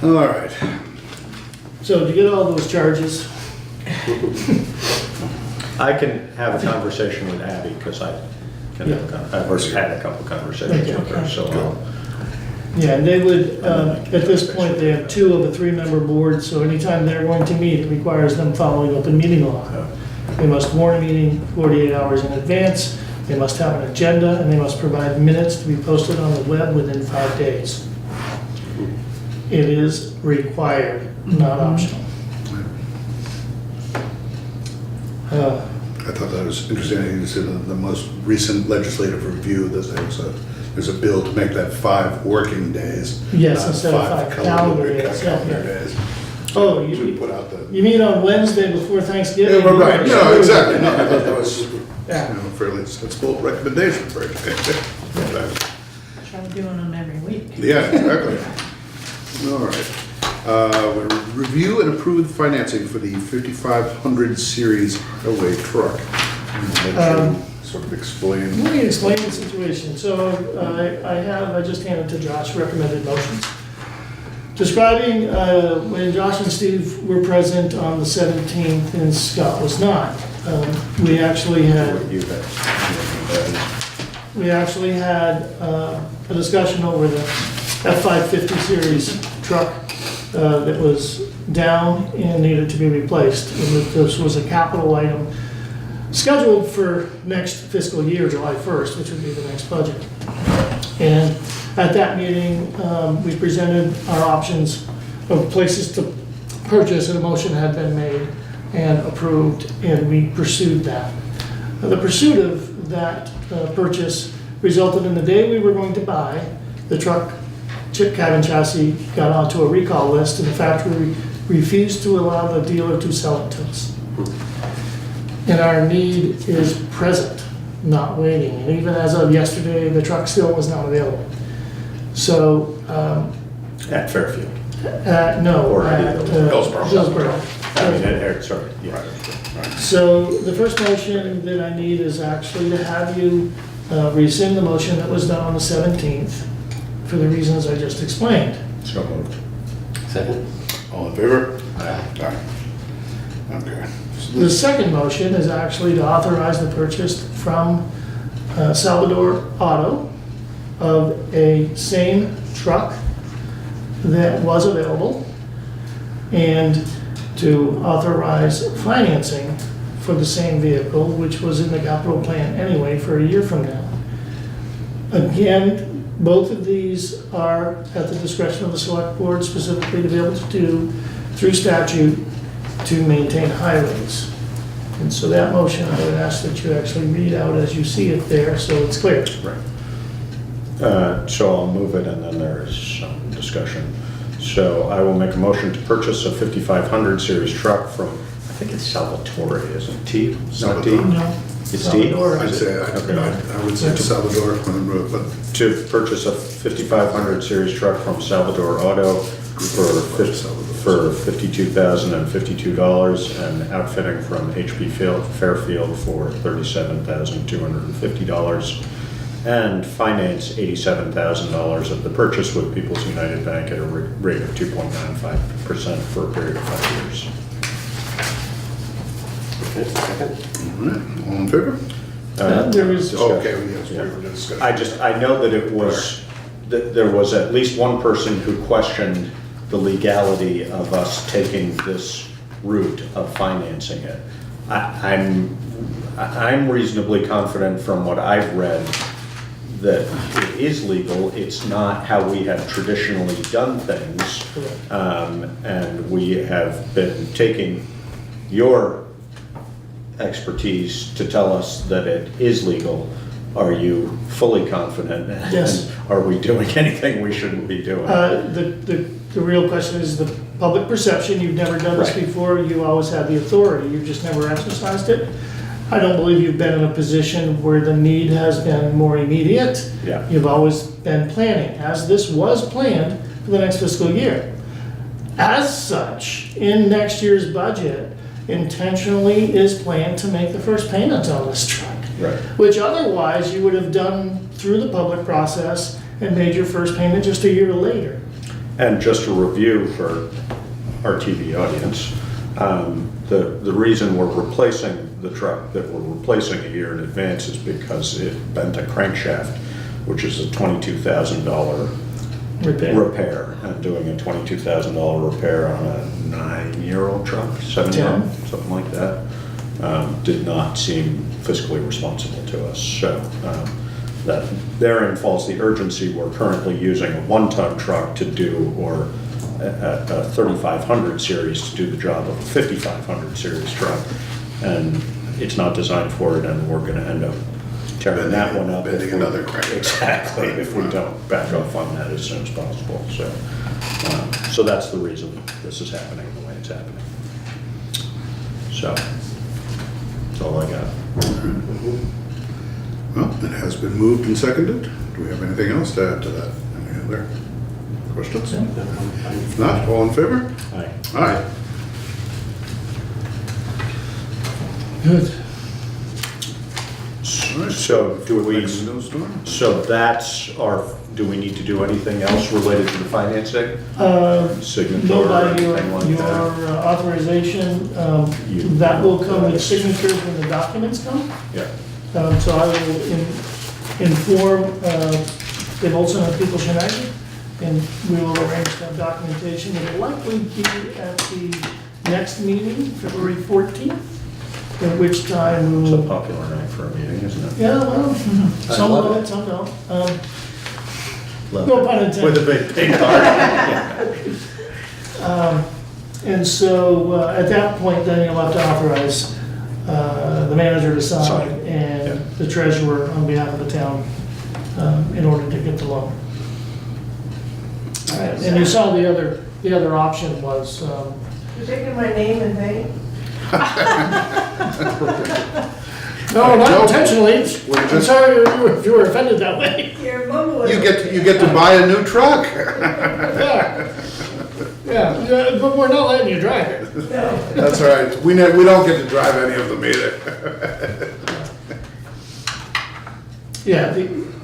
[SPEAKER 1] All right.
[SPEAKER 2] So to get all those charges,
[SPEAKER 3] I can have a conversation with Abby, because I've already had a couple conversations with her, so
[SPEAKER 2] yeah, and they would, at this point, they have 2 of a 3-member board, so anytime they're going to meet, it requires them following open meeting law. They must warn a meeting 48 hours in advance, they must have an agenda, and they must provide minutes to be posted on the web within 5 days. It is required, not optional.
[SPEAKER 1] I thought that was interesting. You said the most recent legislative review, that there's a bill to make that 5 working days.
[SPEAKER 2] Yes,
[SPEAKER 1] not
[SPEAKER 2] instead of 5 calendar days,
[SPEAKER 1] calendar
[SPEAKER 2] yeah.
[SPEAKER 1] days.
[SPEAKER 2] Oh,
[SPEAKER 1] to put out the.
[SPEAKER 2] You mean on Wednesday before Thanksgiving?
[SPEAKER 1] Yeah, well, right, no, exactly, no, I thought that was,
[SPEAKER 2] Yeah.
[SPEAKER 1] fairly sensible recommendation for it.
[SPEAKER 5] Try doing them every week.
[SPEAKER 1] Yeah, exactly. All right. We'll review and approve financing for the 5500 series highway truck. Sort of explain.
[SPEAKER 2] Let me explain the situation. So I just handed to Josh recommended motions. Describing when Josh and Steve were present on the 17th and Scott was not. We actually had a discussion over the F550 series truck that was down and needed to be replaced. And that this was a capital item scheduled for next fiscal year, July 1st, which would be the next budget. And at that meeting, we presented our options of places to purchase, and a motion had been made and approved, and we pursued that. The pursuit of that purchase resulted in the day we were going to buy, the truck chip cabin chassis got onto a recall list, and the factory refused to allow the dealer to sell it to us. And our need is present, not waiting. And even as of yesterday, the truck still was not available. So,
[SPEAKER 3] At Fairfield.
[SPEAKER 2] no,
[SPEAKER 3] Or
[SPEAKER 2] at
[SPEAKER 1] Hillsborough.
[SPEAKER 2] Hillsborough.
[SPEAKER 3] I mean, sorry, yeah.
[SPEAKER 2] So the first motion that I need is actually to have you rescind the motion that was done on the 17th for the reasons I just explained.
[SPEAKER 3] So moved.
[SPEAKER 4] Second?
[SPEAKER 1] All in favor?
[SPEAKER 3] Aye.
[SPEAKER 1] Aye. Okay. So
[SPEAKER 2] The
[SPEAKER 1] this-
[SPEAKER 2] second motion is actually to authorize the purchase from Salvador Auto of a same truck that was available, and to authorize financing for the same vehicle, which was in the capital plan anyway for a year from now. Again, both of these are at the discretion of the select board, specifically to be able to do through statute to maintain highways. And so that motion, I would ask that you actually read out as you see it there, so it's clear.
[SPEAKER 3] Right. So I'll move it, and then there is some discussion. So I will make a motion to purchase a 5500 series truck from, I think it's Salvatore, isn't it? T? Not D?
[SPEAKER 1] Salvatore.
[SPEAKER 2] No.
[SPEAKER 3] It's
[SPEAKER 2] Salvador.
[SPEAKER 1] I'd say, I would say Salvador, but
[SPEAKER 3] To purchase a 5500 series truck from Salvador Auto for $52,052, and outfitting from HP Fairfield for $37,250, and finance $87,000 of the purchase with People's United Bank at a rate of 2.95% for a period of 5 years.
[SPEAKER 4] Okay, second?
[SPEAKER 1] all right, all in favor?
[SPEAKER 2] There is,
[SPEAKER 1] Okay, yes, we were discussing.
[SPEAKER 3] I know that it was, that there was at least one person who questioned the legality of us taking this route of financing it. I'm reasonably confident from what I've read that it is legal. It's not how we have traditionally done things. And we have been taking your expertise to tell us that it is legal. Are you fully confident?
[SPEAKER 2] Yes.
[SPEAKER 3] And are we doing anything we shouldn't be doing?
[SPEAKER 2] the real question is the public perception. You've never done this
[SPEAKER 3] Right.
[SPEAKER 2] before, you always had the authority, you've just never exercised it. I don't believe you've been in a position where the need has been more immediate.
[SPEAKER 3] Yeah.
[SPEAKER 2] You've always been planning, as this was planned for the next fiscal year. As such, in next year's budget, intentionally is planned to make the first payment on this truck.
[SPEAKER 3] Right.
[SPEAKER 2] Which otherwise you would have done through the public process and made your first payment just a year later.
[SPEAKER 3] And just a review for our TV audience, the reason we're replacing the truck that we're replacing a year in advance is because it bent a crankshaft, which is a $22,000 repair. And doing a $22,000 repair on a 9-year-old truck, 7-year-old, something like that, did not seem fiscally responsible to us. So that therein falls the urgency. We're currently using a 1-ton truck to do, or a 3500 series to do the job of a 5500 series truck, and it's not designed for it, and we're going to end up tearing that one up.
[SPEAKER 1] Bending another crank.
[SPEAKER 3] Exactly, if we don't back off on that as soon as possible. So, so that's the reason this is happening the way it's happening. So, that's all I got.
[SPEAKER 1] Well, it has been moved and seconded. Do we have anything else to add to that? Any other questions? If not, all in favor?
[SPEAKER 3] Aye.
[SPEAKER 1] Aye.
[SPEAKER 2] Good.
[SPEAKER 1] All right,
[SPEAKER 3] So do we,
[SPEAKER 1] next snowstorm?
[SPEAKER 3] so that's our, do we need to do anything else related to the financing? Signature
[SPEAKER 2] No,
[SPEAKER 3] or
[SPEAKER 2] by your
[SPEAKER 3] anything like that?
[SPEAKER 2] authorization,
[SPEAKER 3] You-
[SPEAKER 2] that will come with signatures when the documents come.
[SPEAKER 3] Yeah,
[SPEAKER 2] So I will inform Dave Olson of People's United, and we will arrange that documentation. It will likely be at the next meeting, February 14th, at which time we
[SPEAKER 3] it's a
[SPEAKER 2] will,
[SPEAKER 3] popular night for a meeting, isn't it?
[SPEAKER 2] yeah, well, some
[SPEAKER 3] love
[SPEAKER 2] love
[SPEAKER 3] it.
[SPEAKER 2] it, some don't.
[SPEAKER 3] Love
[SPEAKER 2] No
[SPEAKER 3] it.
[SPEAKER 2] pun intended.
[SPEAKER 3] With a big pink heart.
[SPEAKER 2] And so at that point, then you'll have to authorize the manager to sign
[SPEAKER 3] Sign,
[SPEAKER 2] and
[SPEAKER 3] yeah.
[SPEAKER 2] the treasurer on behalf of the town in order to get the loan. And you saw the other option was,
[SPEAKER 6] You're taking my name and name?
[SPEAKER 2] no, not
[SPEAKER 1] Nope.
[SPEAKER 2] intentionally.
[SPEAKER 1] We're
[SPEAKER 2] I'm
[SPEAKER 1] just-
[SPEAKER 2] sorry if you were offended that way.
[SPEAKER 6] Your mama.
[SPEAKER 1] You get to buy a new truck.
[SPEAKER 2] Yeah, yeah, but we're not letting you drive it.
[SPEAKER 6] No.
[SPEAKER 1] That's all right. We don't get to drive any of them either.
[SPEAKER 2] Yeah,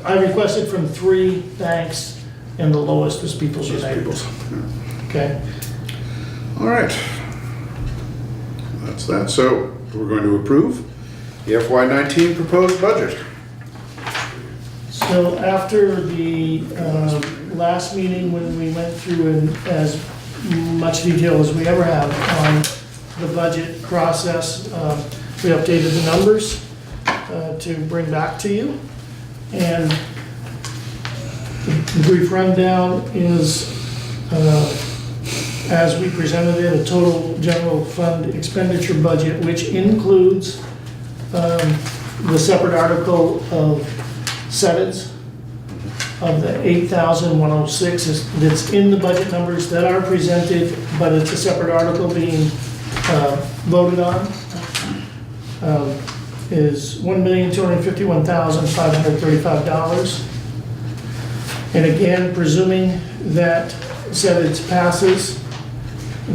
[SPEAKER 2] I requested from 3 banks, and the lowest was People's United. Okay?
[SPEAKER 1] All right. That's that. So we're going to approve the FY19 proposed budget.
[SPEAKER 2] So after the last meeting, when we went through in as much detail as we ever have on the budget process, we updated the numbers to bring back to you. And the brief rundown is, as we presented it, a total general fund expenditure budget, which includes the separate article of sevens of the 8,106 that's in the budget numbers that are presented, but it's a separate article being voted on, is $1,251,535. And again, presuming that sevens passes,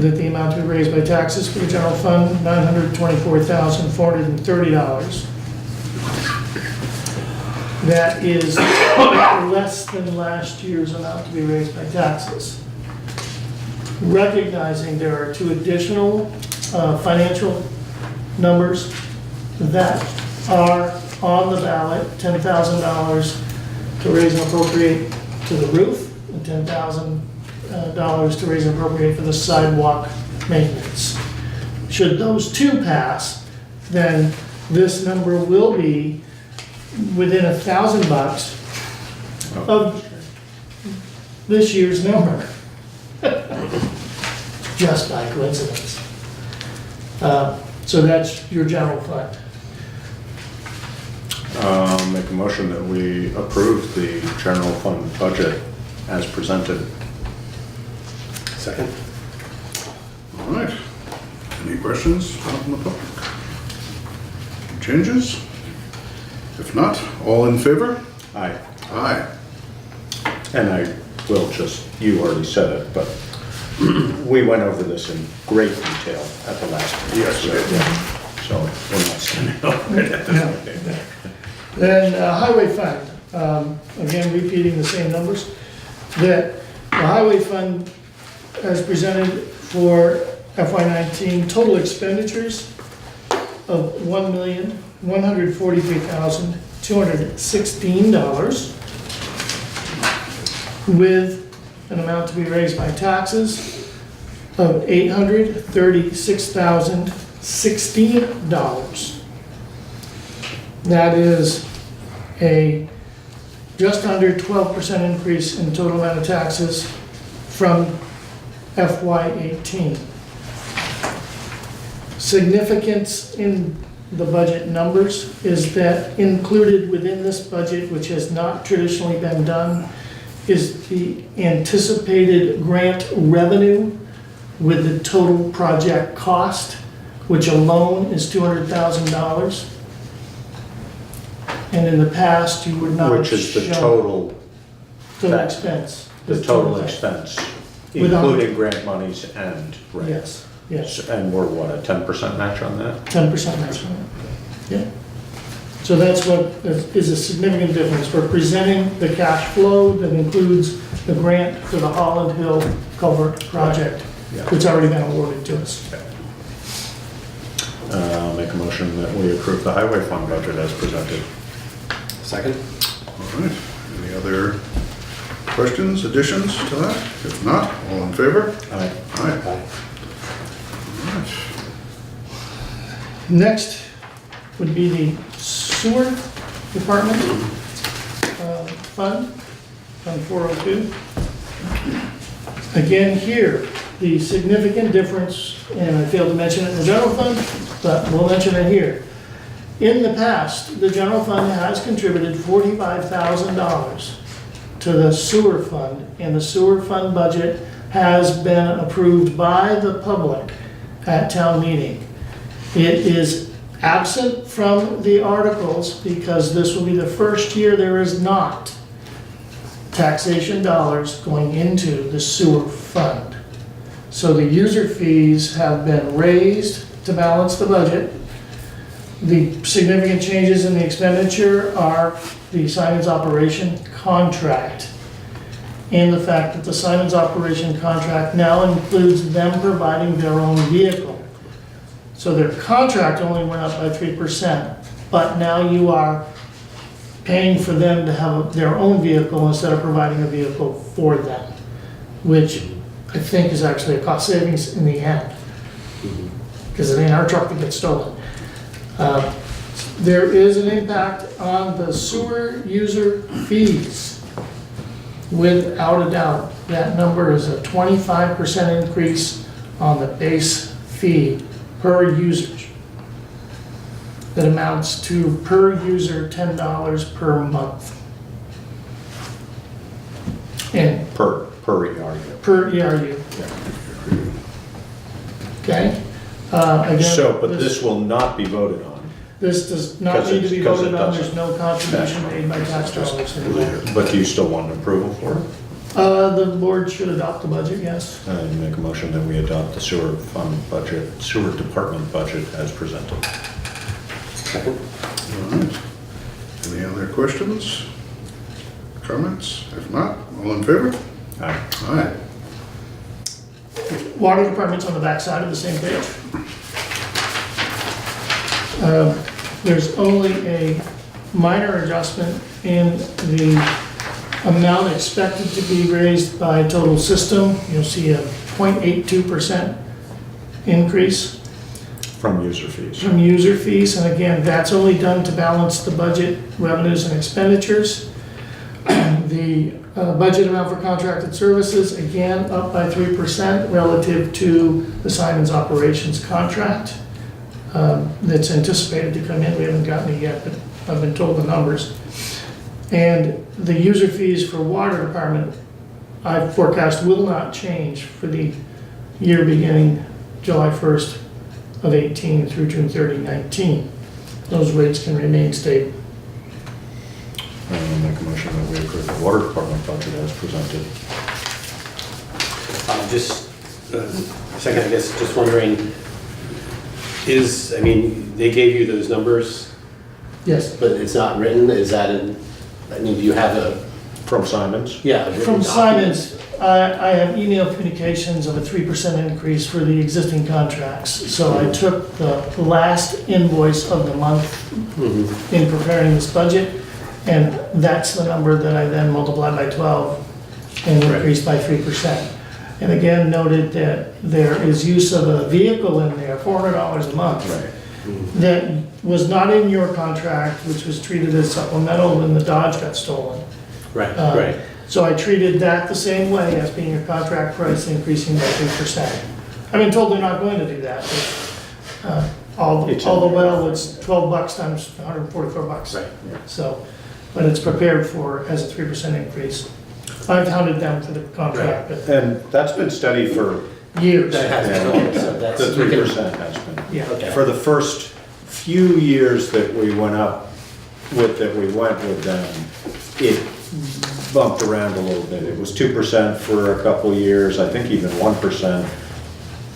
[SPEAKER 2] that the amount to be raised by taxes for the general fund, $924,430. That is less than last year's amount to be raised by taxes. Recognizing there are 2 additional financial numbers that are on the ballot, $10,000 to raise and appropriate to the roof, and $10,000 to raise and appropriate for the sidewalk maintenance. Should those 2 pass, then this number will be within $1,000 of this year's number. Just by coincidence. So that's your general fund.
[SPEAKER 3] Make a motion that we approve the general fund budget as presented.
[SPEAKER 4] Second?
[SPEAKER 1] All right. Any questions from the public? Changes? If not, all in favor?
[SPEAKER 3] Aye.
[SPEAKER 1] Aye.
[SPEAKER 3] And I will just, you already said it, but we went over this in great detail at the last meeting.
[SPEAKER 1] Yes, we did.
[SPEAKER 3] So we're not standing over it at this meeting.
[SPEAKER 2] Then highway fund, again, repeating the same numbers, that the highway fund as presented for FY19, total expenditures of $1,143,216 with an amount to be raised by taxes of $836,016. That is a just under 12% increase in total amount of taxes from FY18. Significance in the budget numbers is that included within this budget, which has not traditionally been done, is the anticipated grant revenue with the total project cost, which alone is $200,000. And in the past, you would not have
[SPEAKER 3] Which is the
[SPEAKER 2] shown
[SPEAKER 3] total,
[SPEAKER 2] total expense.
[SPEAKER 3] the total expense,
[SPEAKER 2] Without-
[SPEAKER 3] including grant monies and grant.
[SPEAKER 2] Yes, yes,
[SPEAKER 3] And we're what, a 10% match on that?
[SPEAKER 2] 10% maximum. Yeah. So that's what is a significant difference. We're presenting the cash flow that includes the grant for the Holland Hill Culvert project,
[SPEAKER 3] Yeah.
[SPEAKER 2] which already been awarded to us.
[SPEAKER 3] Make a motion that we approve the highway fund budget as presented.
[SPEAKER 4] Second?
[SPEAKER 1] All right, any other questions, additions to that? If not, all in favor?
[SPEAKER 3] Aye.
[SPEAKER 1] Aye.
[SPEAKER 4] Aye.
[SPEAKER 1] All right.
[SPEAKER 2] Next would be the sewer department fund, Fund 402. Again, here, the significant difference, and I failed to mention it in the general fund, but we'll mention it here. In the past, the general fund has contributed $45,000 to the sewer fund, and the sewer fund budget has been approved by the public at town meeting. It is absent from the articles because this will be the first year there is not taxation dollars going into the sewer fund. So the user fees have been raised to balance the budget. The significant changes in the expenditure are the Simon's operation contract and the fact that the Simon's operation contract now includes them providing their own vehicle. So their contract only went up by 3%, but now you are paying for them to have their own vehicle instead of providing a vehicle for them, which I think is actually a cost savings in the end, because it ain't our truck that gets stolen. There is an impact on the sewer user fees, without a doubt. That number is a 25% increase on the base fee per user. That amounts to, per user, $10 per month. And
[SPEAKER 3] Per ERU.
[SPEAKER 2] per ERU. Okay? Again,
[SPEAKER 3] So, but this will not be voted on,
[SPEAKER 2] This does not
[SPEAKER 3] Because
[SPEAKER 2] need to be
[SPEAKER 3] because it
[SPEAKER 2] voted on,
[SPEAKER 3] doesn't.
[SPEAKER 2] there's no contribution made by tax dollars anymore.
[SPEAKER 3] but do you still want approval for it?
[SPEAKER 2] The board should adopt the budget, yes.
[SPEAKER 3] I make a motion that we adopt the sewer fund budget, sewer department budget as presented.
[SPEAKER 4] Second?
[SPEAKER 1] All right. Any other questions? Comments? If not, all in favor?
[SPEAKER 3] Aye.
[SPEAKER 1] Aye.
[SPEAKER 2] Water department's on the back side of the same page. There's only a minor adjustment in the amount expected to be raised by total system. You'll see a 0.82% increase
[SPEAKER 3] From user fees.
[SPEAKER 2] from user fees, and again, that's only done to balance the budget revenues and expenditures. The budget amount for contracted services, again, up by 3% relative to the Simon's operations contract. That's anticipated to come in, we haven't gotten it yet, but I've been told the numbers. And the user fees for water department, I forecast will not change for the year beginning July 1st of 18 through June 30, 19. Those rates can remain stable.
[SPEAKER 3] Make a motion that we approve the water department budget as presented.
[SPEAKER 4] Just a second, I guess, just wondering, I mean, they gave you those numbers,
[SPEAKER 2] Yes,
[SPEAKER 4] but it's not written, is that do you have
[SPEAKER 3] From Simon's?
[SPEAKER 4] a written
[SPEAKER 2] from
[SPEAKER 4] document?
[SPEAKER 2] Simon's, I have email communications of a 3% increase for the existing contracts. So I took the last invoice of the month
[SPEAKER 4] Mhm.
[SPEAKER 2] in preparing this budget, and that's the number that I then multiplied by 12 and
[SPEAKER 4] Right.
[SPEAKER 2] increased by 3%. And again, noted that there is use of a vehicle in there, $400 a month. That was not in your contract, which was treated as supplemental when the Dodge got stolen.
[SPEAKER 4] Right,
[SPEAKER 2] Uh,
[SPEAKER 4] right.
[SPEAKER 2] So I treated that the same way as being a contract price increasing by 3%. I've been told they're not going to do that, but all
[SPEAKER 3] It's
[SPEAKER 2] the
[SPEAKER 3] in there.
[SPEAKER 2] well, it's $12 times $144.
[SPEAKER 4] Right.
[SPEAKER 2] So, but it's prepared for as a 3% increase. I've hounded them for the contract, but
[SPEAKER 3] And that's been steady for
[SPEAKER 2] years.
[SPEAKER 4] That has
[SPEAKER 3] Yeah.
[SPEAKER 4] been, so that's.
[SPEAKER 3] The 3% has been.
[SPEAKER 2] Yeah.
[SPEAKER 4] Okay.
[SPEAKER 3] For the first few years that we went with them, it bumped around a little bit. It was 2% for a couple years, I think even 1%,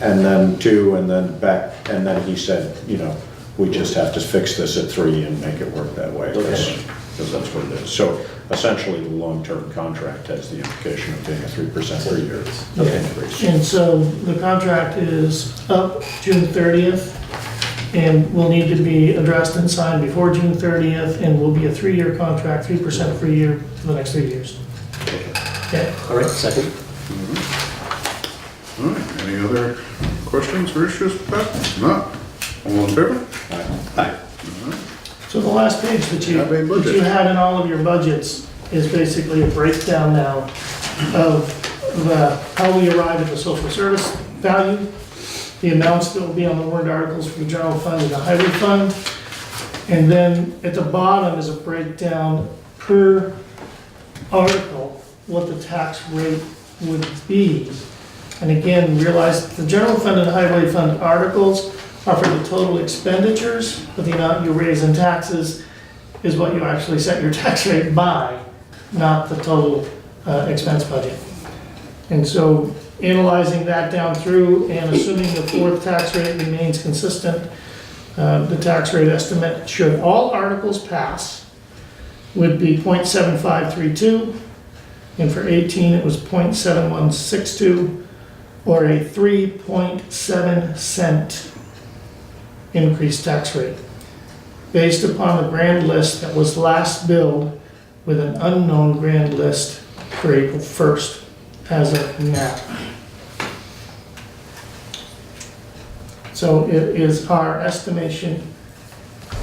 [SPEAKER 3] and then 2, and then back, and then he said, you know, we just have to fix this at 3 and make it work that way,
[SPEAKER 4] Okay.
[SPEAKER 3] because that's what it is. So essentially, the long-term contract has the implication of being a 3% per year increase.
[SPEAKER 2] And so the contract is up June 30th, and will need to be addressed and signed before June 30th, and will be a 3-year contract, 3% per year for the next 3 years. Okay?
[SPEAKER 4] All right, second.
[SPEAKER 1] All right, any other questions or issues with that? Not? All in favor?
[SPEAKER 4] Aye.
[SPEAKER 2] So the last page that you,
[SPEAKER 1] Have a budget.
[SPEAKER 2] that you had in all of your budgets is basically a breakdown now of how we arrive at the social service value, the amounts that will be on the warrant articles for the general fund and the highway fund. And then at the bottom is a breakdown per article, what the tax rate would be. And again, realize the general fund and highway fund articles are for the total expenditures, but the amount you raise in taxes is what you actually set your tax rate by, not the total expense budget. And so analyzing that down through and assuming the fourth tax rate remains consistent, the tax rate estimate, should all articles pass, would be 0.7532, and for 18 it was 0.7162, or a 3.7 cent increased tax rate, based upon the grand list that was last billed with an unknown grand list for April 1st as of now. So it is our estimation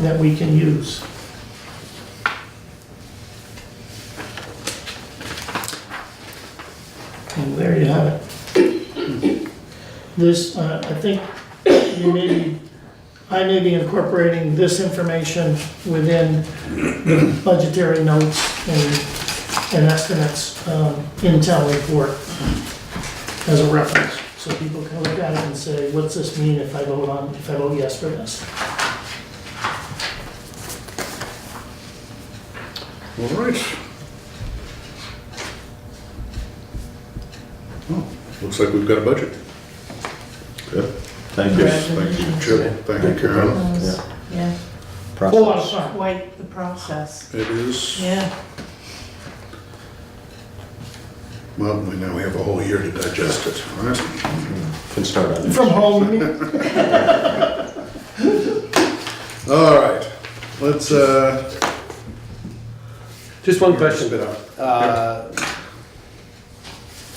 [SPEAKER 2] that we can use. And there you have it. This, I think I may be incorporating this information within the budgetary notes and estimates in town report as a reference. So people can look at it and say, what's this mean if I vote yes for this?
[SPEAKER 1] All right. Well, looks like we've got a budget.
[SPEAKER 3] Good. Thank you.
[SPEAKER 1] Thank you, Chip. Thank you, Karen.
[SPEAKER 3] Yeah.
[SPEAKER 5] Yeah,
[SPEAKER 2] Whole lot of
[SPEAKER 3] Process.
[SPEAKER 2] fun.
[SPEAKER 5] quite the process.
[SPEAKER 1] It is,
[SPEAKER 5] Yeah.
[SPEAKER 1] well, now we have a whole year to digest it, all right?
[SPEAKER 3] Can start on this.
[SPEAKER 2] From home, you mean?
[SPEAKER 1] All right, let's,
[SPEAKER 4] Just one question.
[SPEAKER 1] spit out.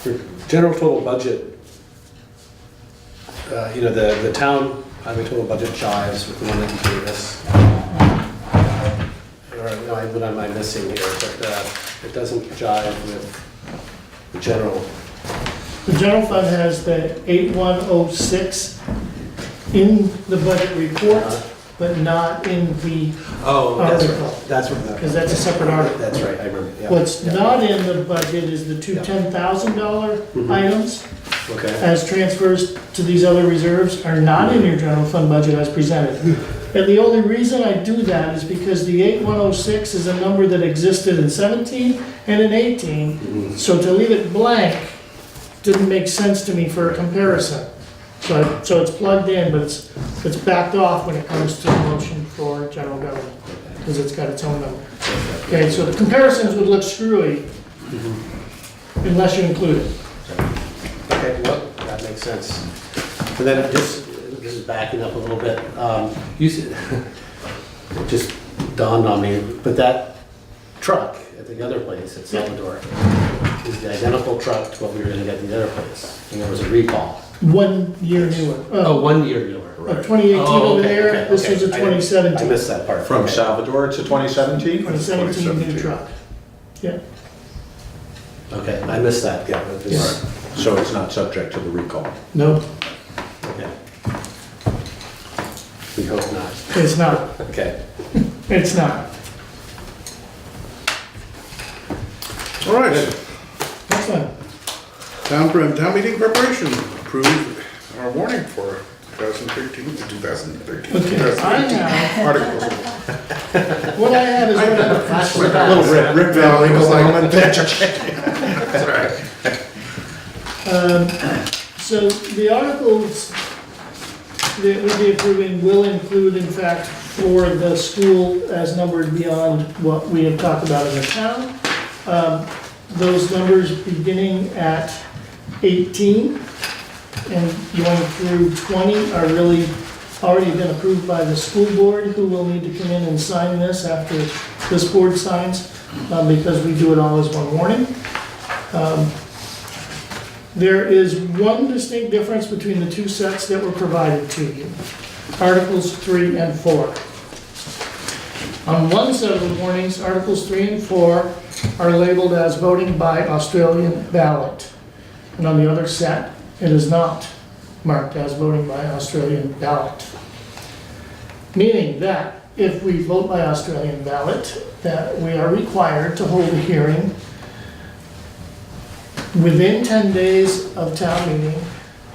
[SPEAKER 4] For general total budget, you know, the town highway total budget jives with the one that you gave us. Or, no, what am I missing here? But it doesn't jive with the general.
[SPEAKER 2] The general fund has the 8106 in the budget report, but not in the,
[SPEAKER 4] Oh,
[SPEAKER 2] Article.
[SPEAKER 4] That's what,
[SPEAKER 2] because that's a separate article.
[SPEAKER 4] that's right, I remember, yeah.
[SPEAKER 2] What's not in the budget is the two $10,000 items
[SPEAKER 4] Okay,
[SPEAKER 2] as transfers to these other reserves are not in your general fund budget as presented. And the only reason I do that is because the 8106 is a number that existed in 17 and in 18. So to leave it blank didn't make sense to me for a comparison. So it's plugged in, but it's backed off when it comes to the motion for general government, because it's got its own number. Okay, so the comparisons would look screwy unless you include it.
[SPEAKER 4] okay, well, that makes sense. And then this is backing up a little bit. You said, it just dawned on me, but that truck at the other place at Salvador is the identical truck to what we were gonna get at the other place. And there was a recall.
[SPEAKER 2] 1 year newer.
[SPEAKER 4] Oh, 1 year newer.
[SPEAKER 2] 2018
[SPEAKER 4] Oh,
[SPEAKER 2] over
[SPEAKER 4] okay,
[SPEAKER 2] there,
[SPEAKER 4] okay,
[SPEAKER 2] this
[SPEAKER 4] okay.
[SPEAKER 2] was a
[SPEAKER 4] I
[SPEAKER 2] 2017.
[SPEAKER 4] missed that part.
[SPEAKER 3] From
[SPEAKER 4] Okay.
[SPEAKER 3] Salvador to 2017?
[SPEAKER 2] 2017 new
[SPEAKER 1] 2017.
[SPEAKER 2] truck. Yeah,
[SPEAKER 4] Okay, I missed that, yeah. but this-
[SPEAKER 3] So it's not subject to the recall.
[SPEAKER 2] no,
[SPEAKER 4] Okay. We hope not.
[SPEAKER 2] it's not,
[SPEAKER 4] Okay.
[SPEAKER 2] it's not.
[SPEAKER 1] All right,
[SPEAKER 2] Next one.
[SPEAKER 1] town meeting preparation, approve our warning for 2013,
[SPEAKER 2] Okay, I have,
[SPEAKER 1] articles.
[SPEAKER 2] what I have is what I have.
[SPEAKER 1] A little Rip Valley moment. That's right.
[SPEAKER 2] So the articles that we'll be approving will include, in fact, for the school as numbered beyond what we have talked about in the town. Those numbers beginning at 18 and going through 20 are really already been approved by the school board, who will need to come in and sign this after this board signs, because we do it all as one warning. There is one distinct difference between the two sets that were provided to you, Articles 3 and 4. On one set of the warnings, Articles 3 and 4 are labeled as voting by Australian ballot. And on the other set, it is not marked as voting by Australian ballot. Meaning that if we vote by Australian ballot, that we are required to hold a hearing within 10 days of town meeting,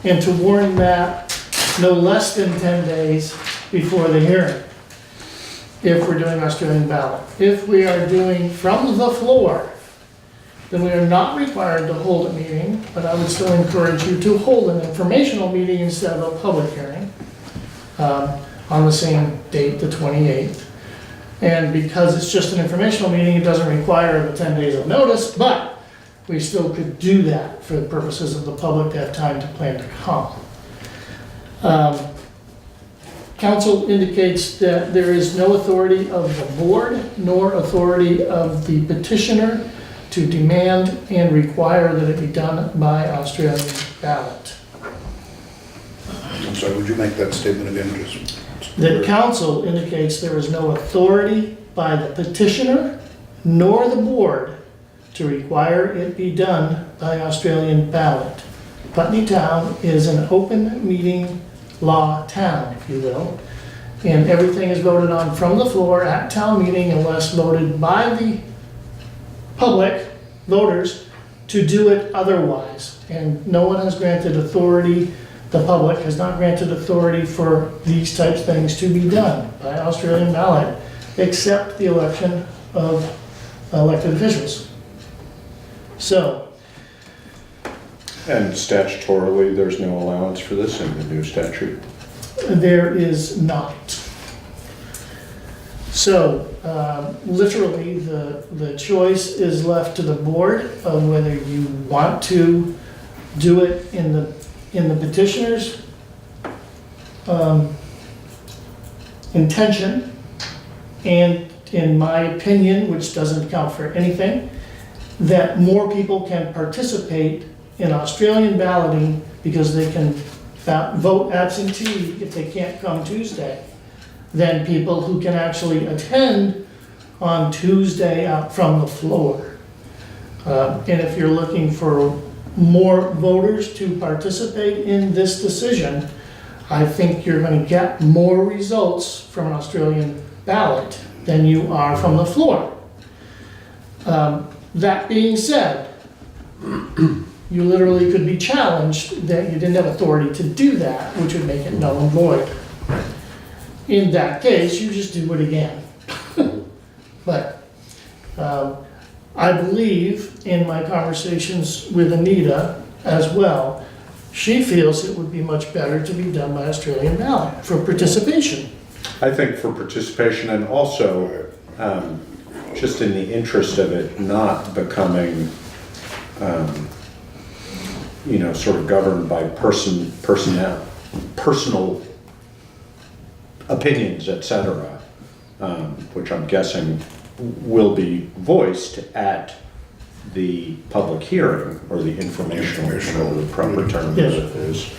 [SPEAKER 2] and to warn that no less than 10 days before the hearing, if we're doing Australian ballot. If we are doing from the floor, then we are not required to hold a meeting, but I would still encourage you to hold an informational meeting instead of a public hearing on the same date, the 28th. And because it's just an informational meeting, it doesn't require the 10 days of notice, but we still could do that for the purposes of the public to have time to plan to come. Council indicates that there is no authority of the board nor authority of the petitioner to demand and require that it be done by Australian ballot.
[SPEAKER 1] I'm sorry, would you make that statement again? Just
[SPEAKER 2] The council indicates there is no authority by the petitioner nor the board to require it be done by Australian ballot. Putney Town is an open meeting law town, if you will, and everything is voted on from the floor at town meeting unless voted by the public voters to do it otherwise. And no one has granted authority, the public has not granted authority for these types of things to be done by Australian ballot, except the election of elected officials. So,
[SPEAKER 3] And statutorily, there's no allowance for this in the new statute?
[SPEAKER 2] there is not. So, literally, the choice is left to the board of whether you want to do it in the petitioner's intention, and in my opinion, which doesn't count for anything, that more people can participate in Australian balloting because they can vote absentee if they can't come Tuesday, than people who can actually attend on Tuesday out from the floor. And if you're looking for more voters to participate in this decision, I think you're going to get more results from an Australian ballot than you are from the floor. That being said, you literally could be challenged that you didn't have authority to do that, which would make it null and void. In that case, you just do it again. But I believe in my conversations with Anita as well, she feels it would be much better to be done by Australian ballot for participation.
[SPEAKER 3] I think for participation, and also just in the interest of it not becoming, sort of governed by personal opinions, etc., which I'm guessing will be voiced at the public hearing, or the informational, whatever the proper term
[SPEAKER 2] Yes.
[SPEAKER 3] is.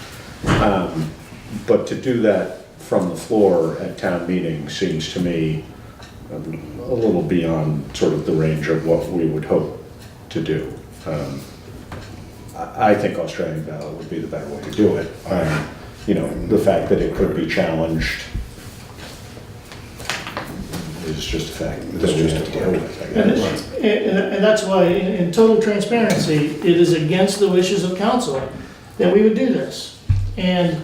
[SPEAKER 3] But to do that from the floor at town meeting seems to me a little beyond sort of the range of what we would hope to do. I think Australian ballot would be the better way to do it. The fact that it could be challenged is just a fact that we have to deal with, I
[SPEAKER 2] And
[SPEAKER 3] guess.
[SPEAKER 2] and that's why, in total transparency, it is against the wishes of council that we would do this. And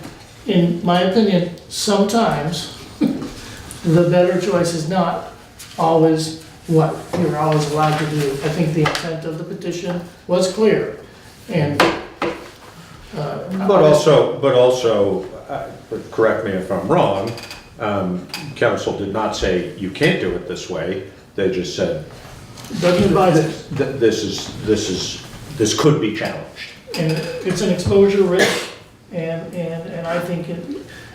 [SPEAKER 2] in my opinion, sometimes the better choice is not always what you're always allowed to do. I think the intent of the petition was clear, and.
[SPEAKER 3] But also, correct me if I'm wrong, council did not say you can't do it this way. They just said,
[SPEAKER 2] Doesn't advise it.
[SPEAKER 3] this could be challenged.
[SPEAKER 2] And it's an exposure risk, and I think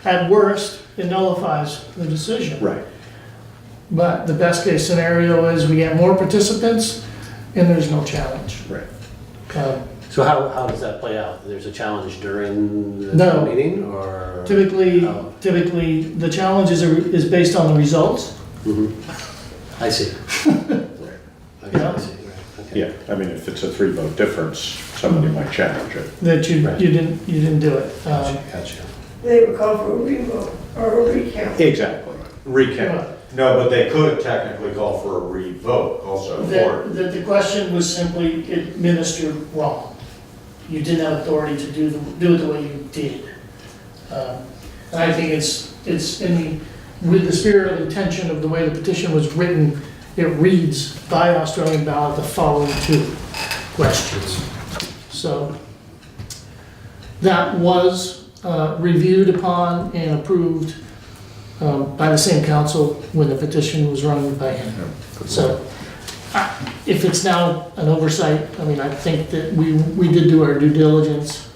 [SPEAKER 2] at worst, it nullifies the decision.
[SPEAKER 3] Right.
[SPEAKER 2] But the best case scenario is we get more participants and there's no challenge.
[SPEAKER 3] Right.
[SPEAKER 4] So how does that play out? There's a challenge during the
[SPEAKER 2] No.
[SPEAKER 4] town meeting, or?
[SPEAKER 2] Typically,
[SPEAKER 4] Oh.
[SPEAKER 2] the challenge is based on the results.
[SPEAKER 4] Mhm. I see.
[SPEAKER 2] Yeah.
[SPEAKER 4] I see, right, okay.
[SPEAKER 3] Yeah, I mean, if it's a 3-vote difference, somebody might challenge it.
[SPEAKER 2] That you
[SPEAKER 4] Right.
[SPEAKER 2] didn't do it.
[SPEAKER 4] Gotcha.
[SPEAKER 6] They would call for a revote or a recount.
[SPEAKER 3] Exactly. Recount. No, but they could technically call for a revote also, or,
[SPEAKER 2] The question was simply administered wrong. You didn't have authority to do it the way you did. And I think it's with the spirit of intention of the way the petition was written, it reads by Australian ballot the following 2 questions. So that was reviewed upon and approved by the same council when the petition was run by him. So if it's now an oversight, I mean, I think that we did do our due diligence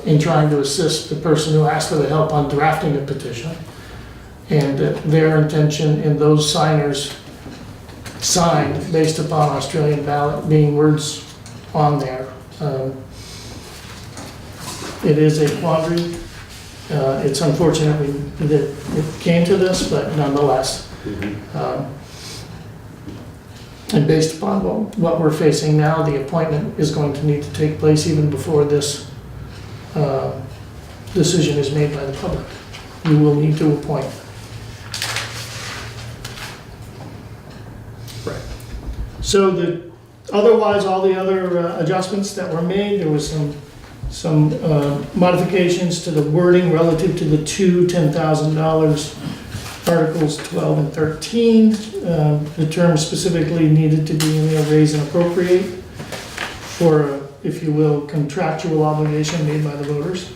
[SPEAKER 2] in trying to assist the person who asked for the help on drafting the petition. And that their intention and those signers signed based upon Australian ballot being words on there. It is a quandary. It's unfortunate that it came to this, but nonetheless. And based upon what we're facing now, the appointment is going to need to take place even before this decision is made by the public. You will need to appoint.
[SPEAKER 3] right.
[SPEAKER 2] So otherwise, all the other adjustments that were made, there was some modifications to the wording relative to the 2 $10,000 Articles 12 and 13. The term specifically needed to be in there, raise and appropriate, for, if you will, contractual obligation made by the voters.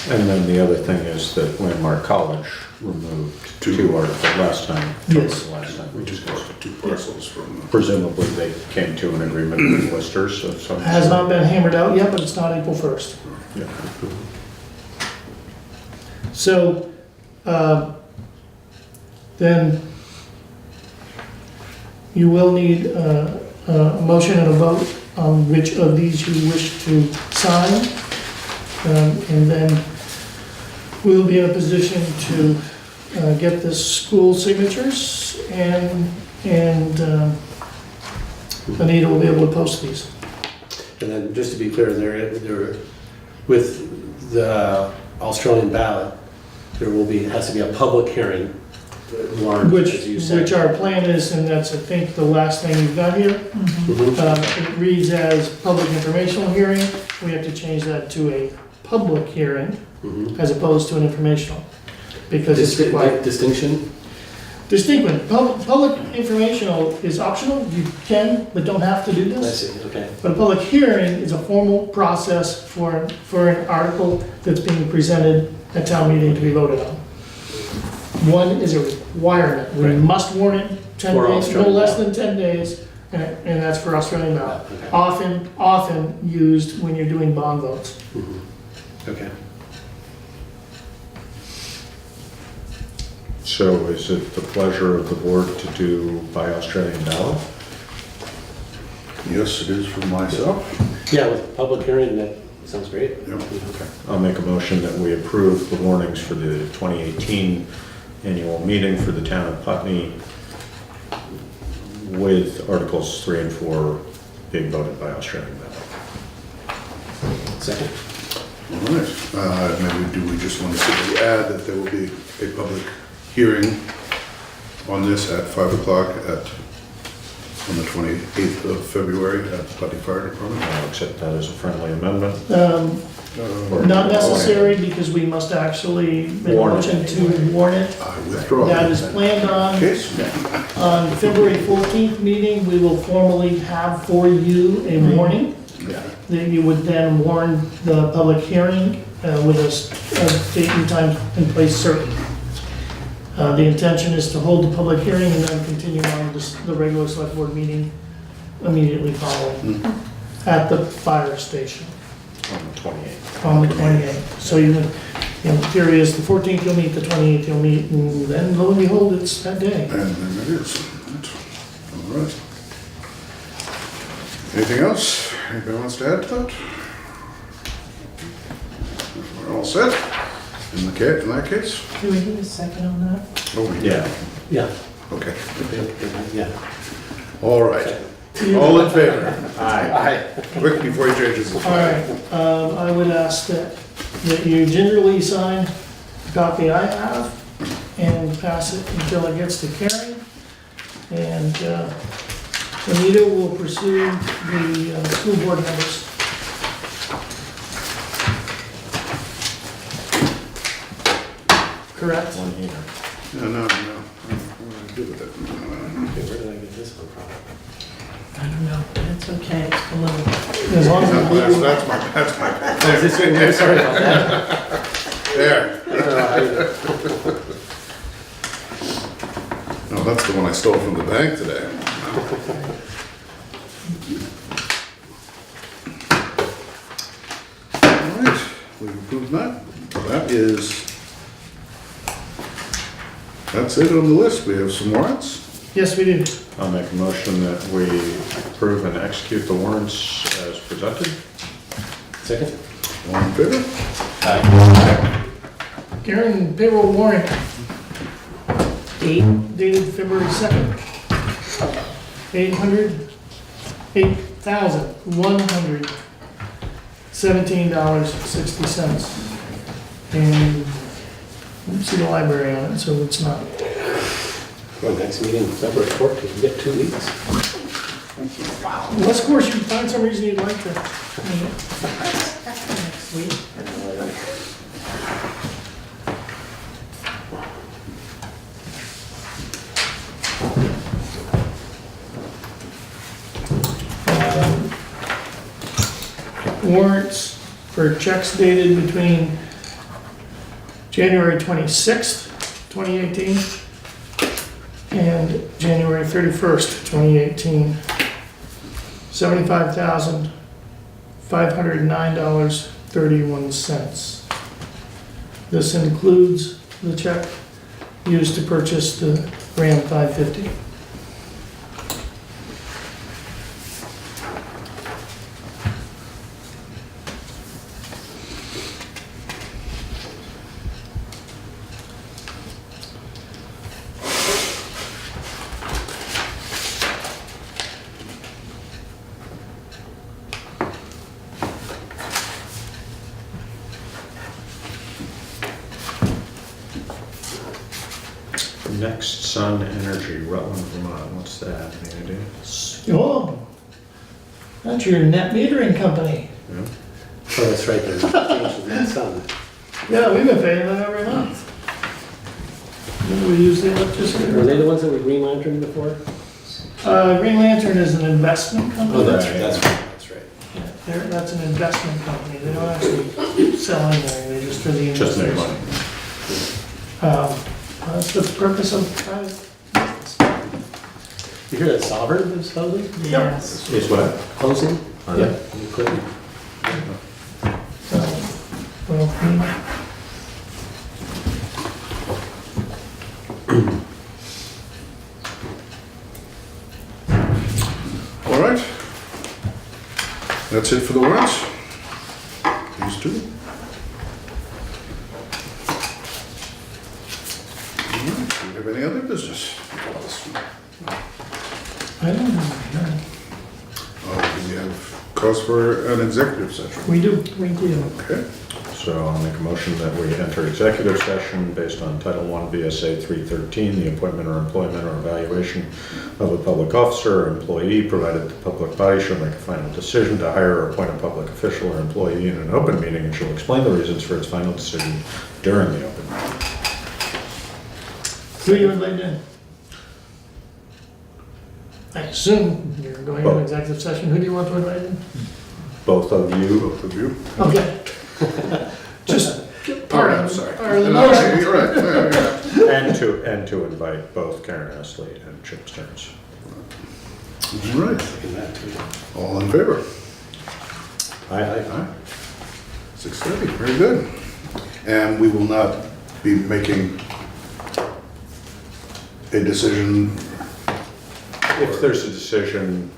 [SPEAKER 3] And then the other thing is that Landmark College removed 2 articles last time.
[SPEAKER 2] Yes.
[SPEAKER 3] Last time we discussed it.
[SPEAKER 1] 2 parcels from.
[SPEAKER 3] Presumably they came to an agreement with listers of some.
[SPEAKER 2] Has not been hammered out yet, but it's not April 1st.
[SPEAKER 3] Yeah.
[SPEAKER 2] So, then you will need a motion and a vote on which of these you wish to sign. And then we'll be in a position to get the school signatures, and Anita will be able to post these.
[SPEAKER 4] And then, just to be clear, there, with the Australian ballot, has to be a public hearing warrant, as you said.
[SPEAKER 2] Which our plan is, and that's, I think, the last thing we've got here.
[SPEAKER 4] Mhm.
[SPEAKER 2] It reads as public informational hearing. We have to change that to a public hearing
[SPEAKER 4] Mhm.
[SPEAKER 2] as opposed to an informational, because it's required.
[SPEAKER 4] Distinction?
[SPEAKER 2] Distinct, public informational is optional. You can, but don't have to do
[SPEAKER 4] I
[SPEAKER 2] this.
[SPEAKER 4] see, okay.
[SPEAKER 2] But a public hearing is a formal process for an article that's being presented at town meeting to be voted on. One is a requirement. We
[SPEAKER 4] Right.
[SPEAKER 2] must warn it 10
[SPEAKER 4] For
[SPEAKER 2] days, no
[SPEAKER 4] Australian
[SPEAKER 2] less
[SPEAKER 4] ballot.
[SPEAKER 2] than 10 days, and that's for Australian ballot.
[SPEAKER 4] Okay.
[SPEAKER 2] Often used when you're doing bond votes.
[SPEAKER 4] Mhm. Okay.
[SPEAKER 3] So is it the pleasure of the board to do by Australian ballot?
[SPEAKER 1] Yes, it is for myself.
[SPEAKER 4] Yeah, with public hearing, that sounds great.
[SPEAKER 1] Yep.
[SPEAKER 4] Okay.
[SPEAKER 3] I'll make a motion that we approve the warnings for the 2018 annual meeting for the town of Putney with Articles 3 and 4 being voted by Australian ballot.
[SPEAKER 4] Second?
[SPEAKER 1] All right. Maybe do we just want to simply add that there will be a public hearing on this at 5 o'clock at on the 28th of February at the Putney Fire Department.
[SPEAKER 3] I'll accept that as a friendly amendment.
[SPEAKER 2] Not necessary, because we must actually make a
[SPEAKER 3] Warn it.
[SPEAKER 2] motion to warn it.
[SPEAKER 1] I withdraw.
[SPEAKER 2] That is planned
[SPEAKER 1] Case?
[SPEAKER 2] on February 14th meeting. We will formally have for you a warning.
[SPEAKER 1] Yeah.
[SPEAKER 2] That you would then warn the public hearing with a date and time and place certain. The intention is to hold the public hearing and then continue on the regular select board meeting immediately following at the fire station
[SPEAKER 3] On the 28th.
[SPEAKER 2] on the 28th. So you, in theory, is the 14th you'll meet, the 28th you'll meet, and then lo and behold, it's that day.
[SPEAKER 1] And then it is. All right. Anything else? Anybody wants to add to that? We're all set in that case?
[SPEAKER 5] Do we need a second on that?
[SPEAKER 1] Oh, we-
[SPEAKER 3] Yeah.
[SPEAKER 4] Yeah.
[SPEAKER 1] Okay.
[SPEAKER 4] Yeah.
[SPEAKER 1] All right. All in favor?
[SPEAKER 3] Aye.
[SPEAKER 1] Quick, before he changes his
[SPEAKER 2] All
[SPEAKER 1] mind.
[SPEAKER 2] right, I would ask that you gingerly sign the copy I have and pass it until it gets to Karen. And Anita will pursue the school board members. Correct?
[SPEAKER 3] One here.
[SPEAKER 1] No. What do I do with it?
[SPEAKER 4] Okay, where did I get this one from?
[SPEAKER 5] I don't know, it's okay, it's below.
[SPEAKER 2] As long as
[SPEAKER 1] No,
[SPEAKER 2] we
[SPEAKER 1] that's my
[SPEAKER 4] Oh, is this one there? Sorry about that.
[SPEAKER 1] There. No, that's the one I stole from the bank today. All right, we've approved that. That's it on the list. We have some warrants.
[SPEAKER 2] Yes, we do.
[SPEAKER 3] I'll make a motion that we approve and execute the warrants as presented.
[SPEAKER 4] Second?
[SPEAKER 1] All in favor?
[SPEAKER 2] Karen, payroll warrant
[SPEAKER 5] Date?
[SPEAKER 2] dated February 2nd. $8,117.60. And I don't see the library on it, so it's not.
[SPEAKER 4] Well, next meeting, February 14th, you get 2 weeks.
[SPEAKER 2] Unless, of course, you find some reason you'd like to.
[SPEAKER 5] Next week.
[SPEAKER 2] Warrants for checks dated between January 26th, 2018 and January 31st, 2018. $75,509.31. This includes the check used to purchase the Ram 550.
[SPEAKER 3] Next Sun Energy, Rutland, Vermont. What's that? Any idea?
[SPEAKER 2] Oh, that's your net metering company.
[SPEAKER 3] Yeah.
[SPEAKER 4] Oh, that's right, there's change in that sun.
[SPEAKER 2] Yeah, we've been paying them every month. We use the electricity.
[SPEAKER 4] Were they the ones that were Green Lantern before?
[SPEAKER 2] Green Lantern is an investment company.
[SPEAKER 4] Oh, that's
[SPEAKER 3] Right.
[SPEAKER 4] right, that's right.
[SPEAKER 2] Yeah, that's an investment company. They don't actually sell anything, they just for the
[SPEAKER 3] Just make
[SPEAKER 2] investors.
[SPEAKER 3] money.
[SPEAKER 2] That's the purpose of private business.
[SPEAKER 4] You hear that Sovereign is closing?
[SPEAKER 5] Yes.
[SPEAKER 3] Is what?
[SPEAKER 4] Closing?
[SPEAKER 3] Are they?
[SPEAKER 4] You couldn't.
[SPEAKER 2] So, well,
[SPEAKER 1] All right. That's it for the warrants. These two. All right. Do we have any other business?
[SPEAKER 2] I don't know.
[SPEAKER 1] Do we have cause for an executive session?
[SPEAKER 2] We do. We do.
[SPEAKER 1] Okay.
[SPEAKER 3] So I'll make a motion that we enter executive session based on Title I VSA 313, the appointment or employment or evaluation of a public officer or employee, provided the public body shall make a final decision to hire or appoint a public official or employee in an open meeting and shall explain the reasons for its final decision during the open meeting.
[SPEAKER 2] Who you invite in? I assume you're going into executive session. Who do you want to invite in?
[SPEAKER 3] Both of you.
[SPEAKER 1] Both of you?
[SPEAKER 2] Okay. Just
[SPEAKER 1] Oh,
[SPEAKER 2] part
[SPEAKER 1] I'm
[SPEAKER 2] of
[SPEAKER 1] sorry.
[SPEAKER 2] part of the
[SPEAKER 1] No,
[SPEAKER 2] motion.
[SPEAKER 1] you're right. Yeah.
[SPEAKER 3] And to invite both Karen Astley and Chip Stearns.
[SPEAKER 1] All right.
[SPEAKER 4] Second that too.
[SPEAKER 1] All in favor?
[SPEAKER 3] Aye.
[SPEAKER 1] 6:30, very good. And we will not be making a decision.
[SPEAKER 3] If there's a decision,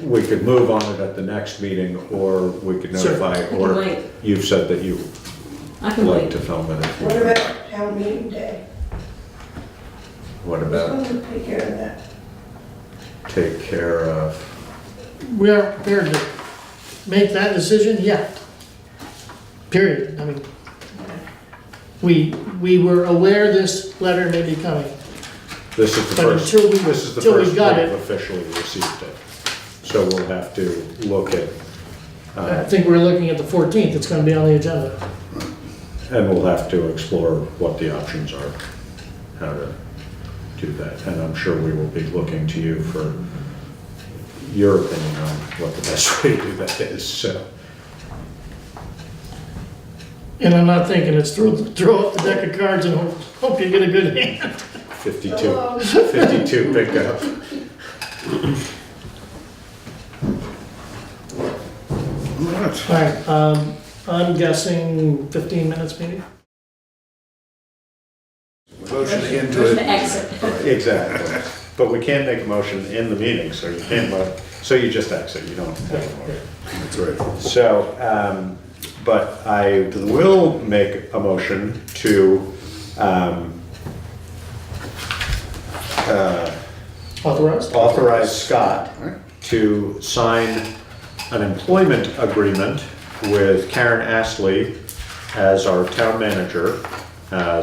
[SPEAKER 3] we could move on it at the next meeting, or we could
[SPEAKER 2] Sure.
[SPEAKER 3] notify,
[SPEAKER 7] can
[SPEAKER 3] or
[SPEAKER 7] wait.
[SPEAKER 3] you've said that you
[SPEAKER 7] I can
[SPEAKER 3] like
[SPEAKER 7] wait.
[SPEAKER 3] to film it. if you
[SPEAKER 6] What
[SPEAKER 3] want.
[SPEAKER 6] about town meeting day?
[SPEAKER 3] What
[SPEAKER 6] Who's
[SPEAKER 3] about
[SPEAKER 6] going to take care of that?
[SPEAKER 3] take care of,
[SPEAKER 2] We are prepared to make that decision, yeah. Period. I mean, we were aware this letter may be coming.
[SPEAKER 3] this is the
[SPEAKER 2] But
[SPEAKER 3] first,
[SPEAKER 2] until we-
[SPEAKER 3] this is the
[SPEAKER 2] until we
[SPEAKER 3] first
[SPEAKER 2] got
[SPEAKER 3] we've
[SPEAKER 2] it.
[SPEAKER 3] officially received it. So we'll have to look at,
[SPEAKER 2] I think we're looking at the 14th, it's gonna be on the agenda.
[SPEAKER 3] and we'll have to explore what the options are, how to do that. And I'm sure we will be looking to you for your opinion on what the best way to do that is, so.
[SPEAKER 2] And I'm not thinking it's throw up the deck of cards and hope you get a good hand.
[SPEAKER 3] 52 pickup.
[SPEAKER 1] All right.
[SPEAKER 2] All right, I'm guessing 15 minutes maybe?
[SPEAKER 1] Motion into
[SPEAKER 7] Motion to
[SPEAKER 1] it.
[SPEAKER 7] exit.
[SPEAKER 3] Exactly. But we can't make a motion in the meeting, so you can't vote, so you just exit, you don't have a motion.
[SPEAKER 1] That's right.
[SPEAKER 3] So, but I will make a motion to,
[SPEAKER 2] Authorized?
[SPEAKER 3] authorize Scott
[SPEAKER 1] All right.
[SPEAKER 3] to sign an employment agreement with Karen Astley as our town manager,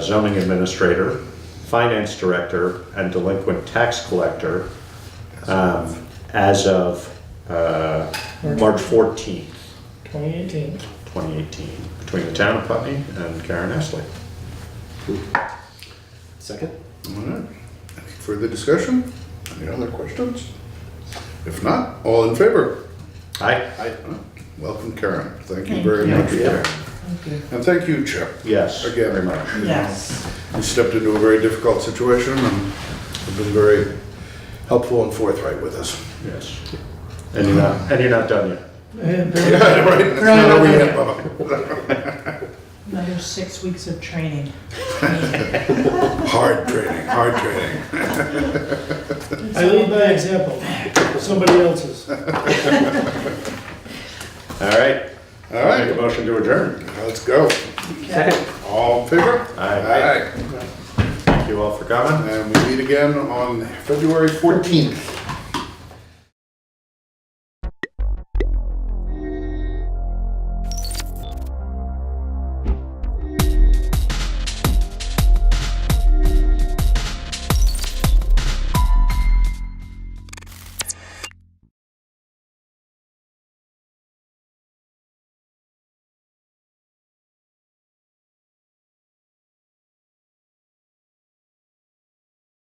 [SPEAKER 3] zoning administrator, finance director, and delinquent tax collector as of March 14th,
[SPEAKER 2] 2018.
[SPEAKER 3] 2018, between the town of Putney and Karen Astley.
[SPEAKER 4] Second?
[SPEAKER 1] All right. Any further discussion? Any other questions? If not, all in favor?
[SPEAKER 3] Aye.
[SPEAKER 1] Welcome, Karen. Thank you
[SPEAKER 5] Thank
[SPEAKER 1] very
[SPEAKER 5] you.
[SPEAKER 1] much.
[SPEAKER 3] Yeah.
[SPEAKER 1] And thank you, Chip.
[SPEAKER 3] Yes,
[SPEAKER 1] Again.
[SPEAKER 3] very much.
[SPEAKER 5] Yes.
[SPEAKER 1] You stepped into a very difficult situation and have been very helpful and forthright with us.
[SPEAKER 3] Yes. And you're not done yet.
[SPEAKER 1] Yeah, right. It's not over yet, Bubba.
[SPEAKER 5] Another 6 weeks of training.
[SPEAKER 1] Hard training, hard training.
[SPEAKER 2] I lead by example, somebody else's.
[SPEAKER 3] All right.
[SPEAKER 1] All right.
[SPEAKER 3] Make a motion to adjourn.
[SPEAKER 1] Let's go.
[SPEAKER 5] Okay.
[SPEAKER 1] All in favor?
[SPEAKER 3] Aye. Thank you all for coming.
[SPEAKER 1] And we meet again on February 14th.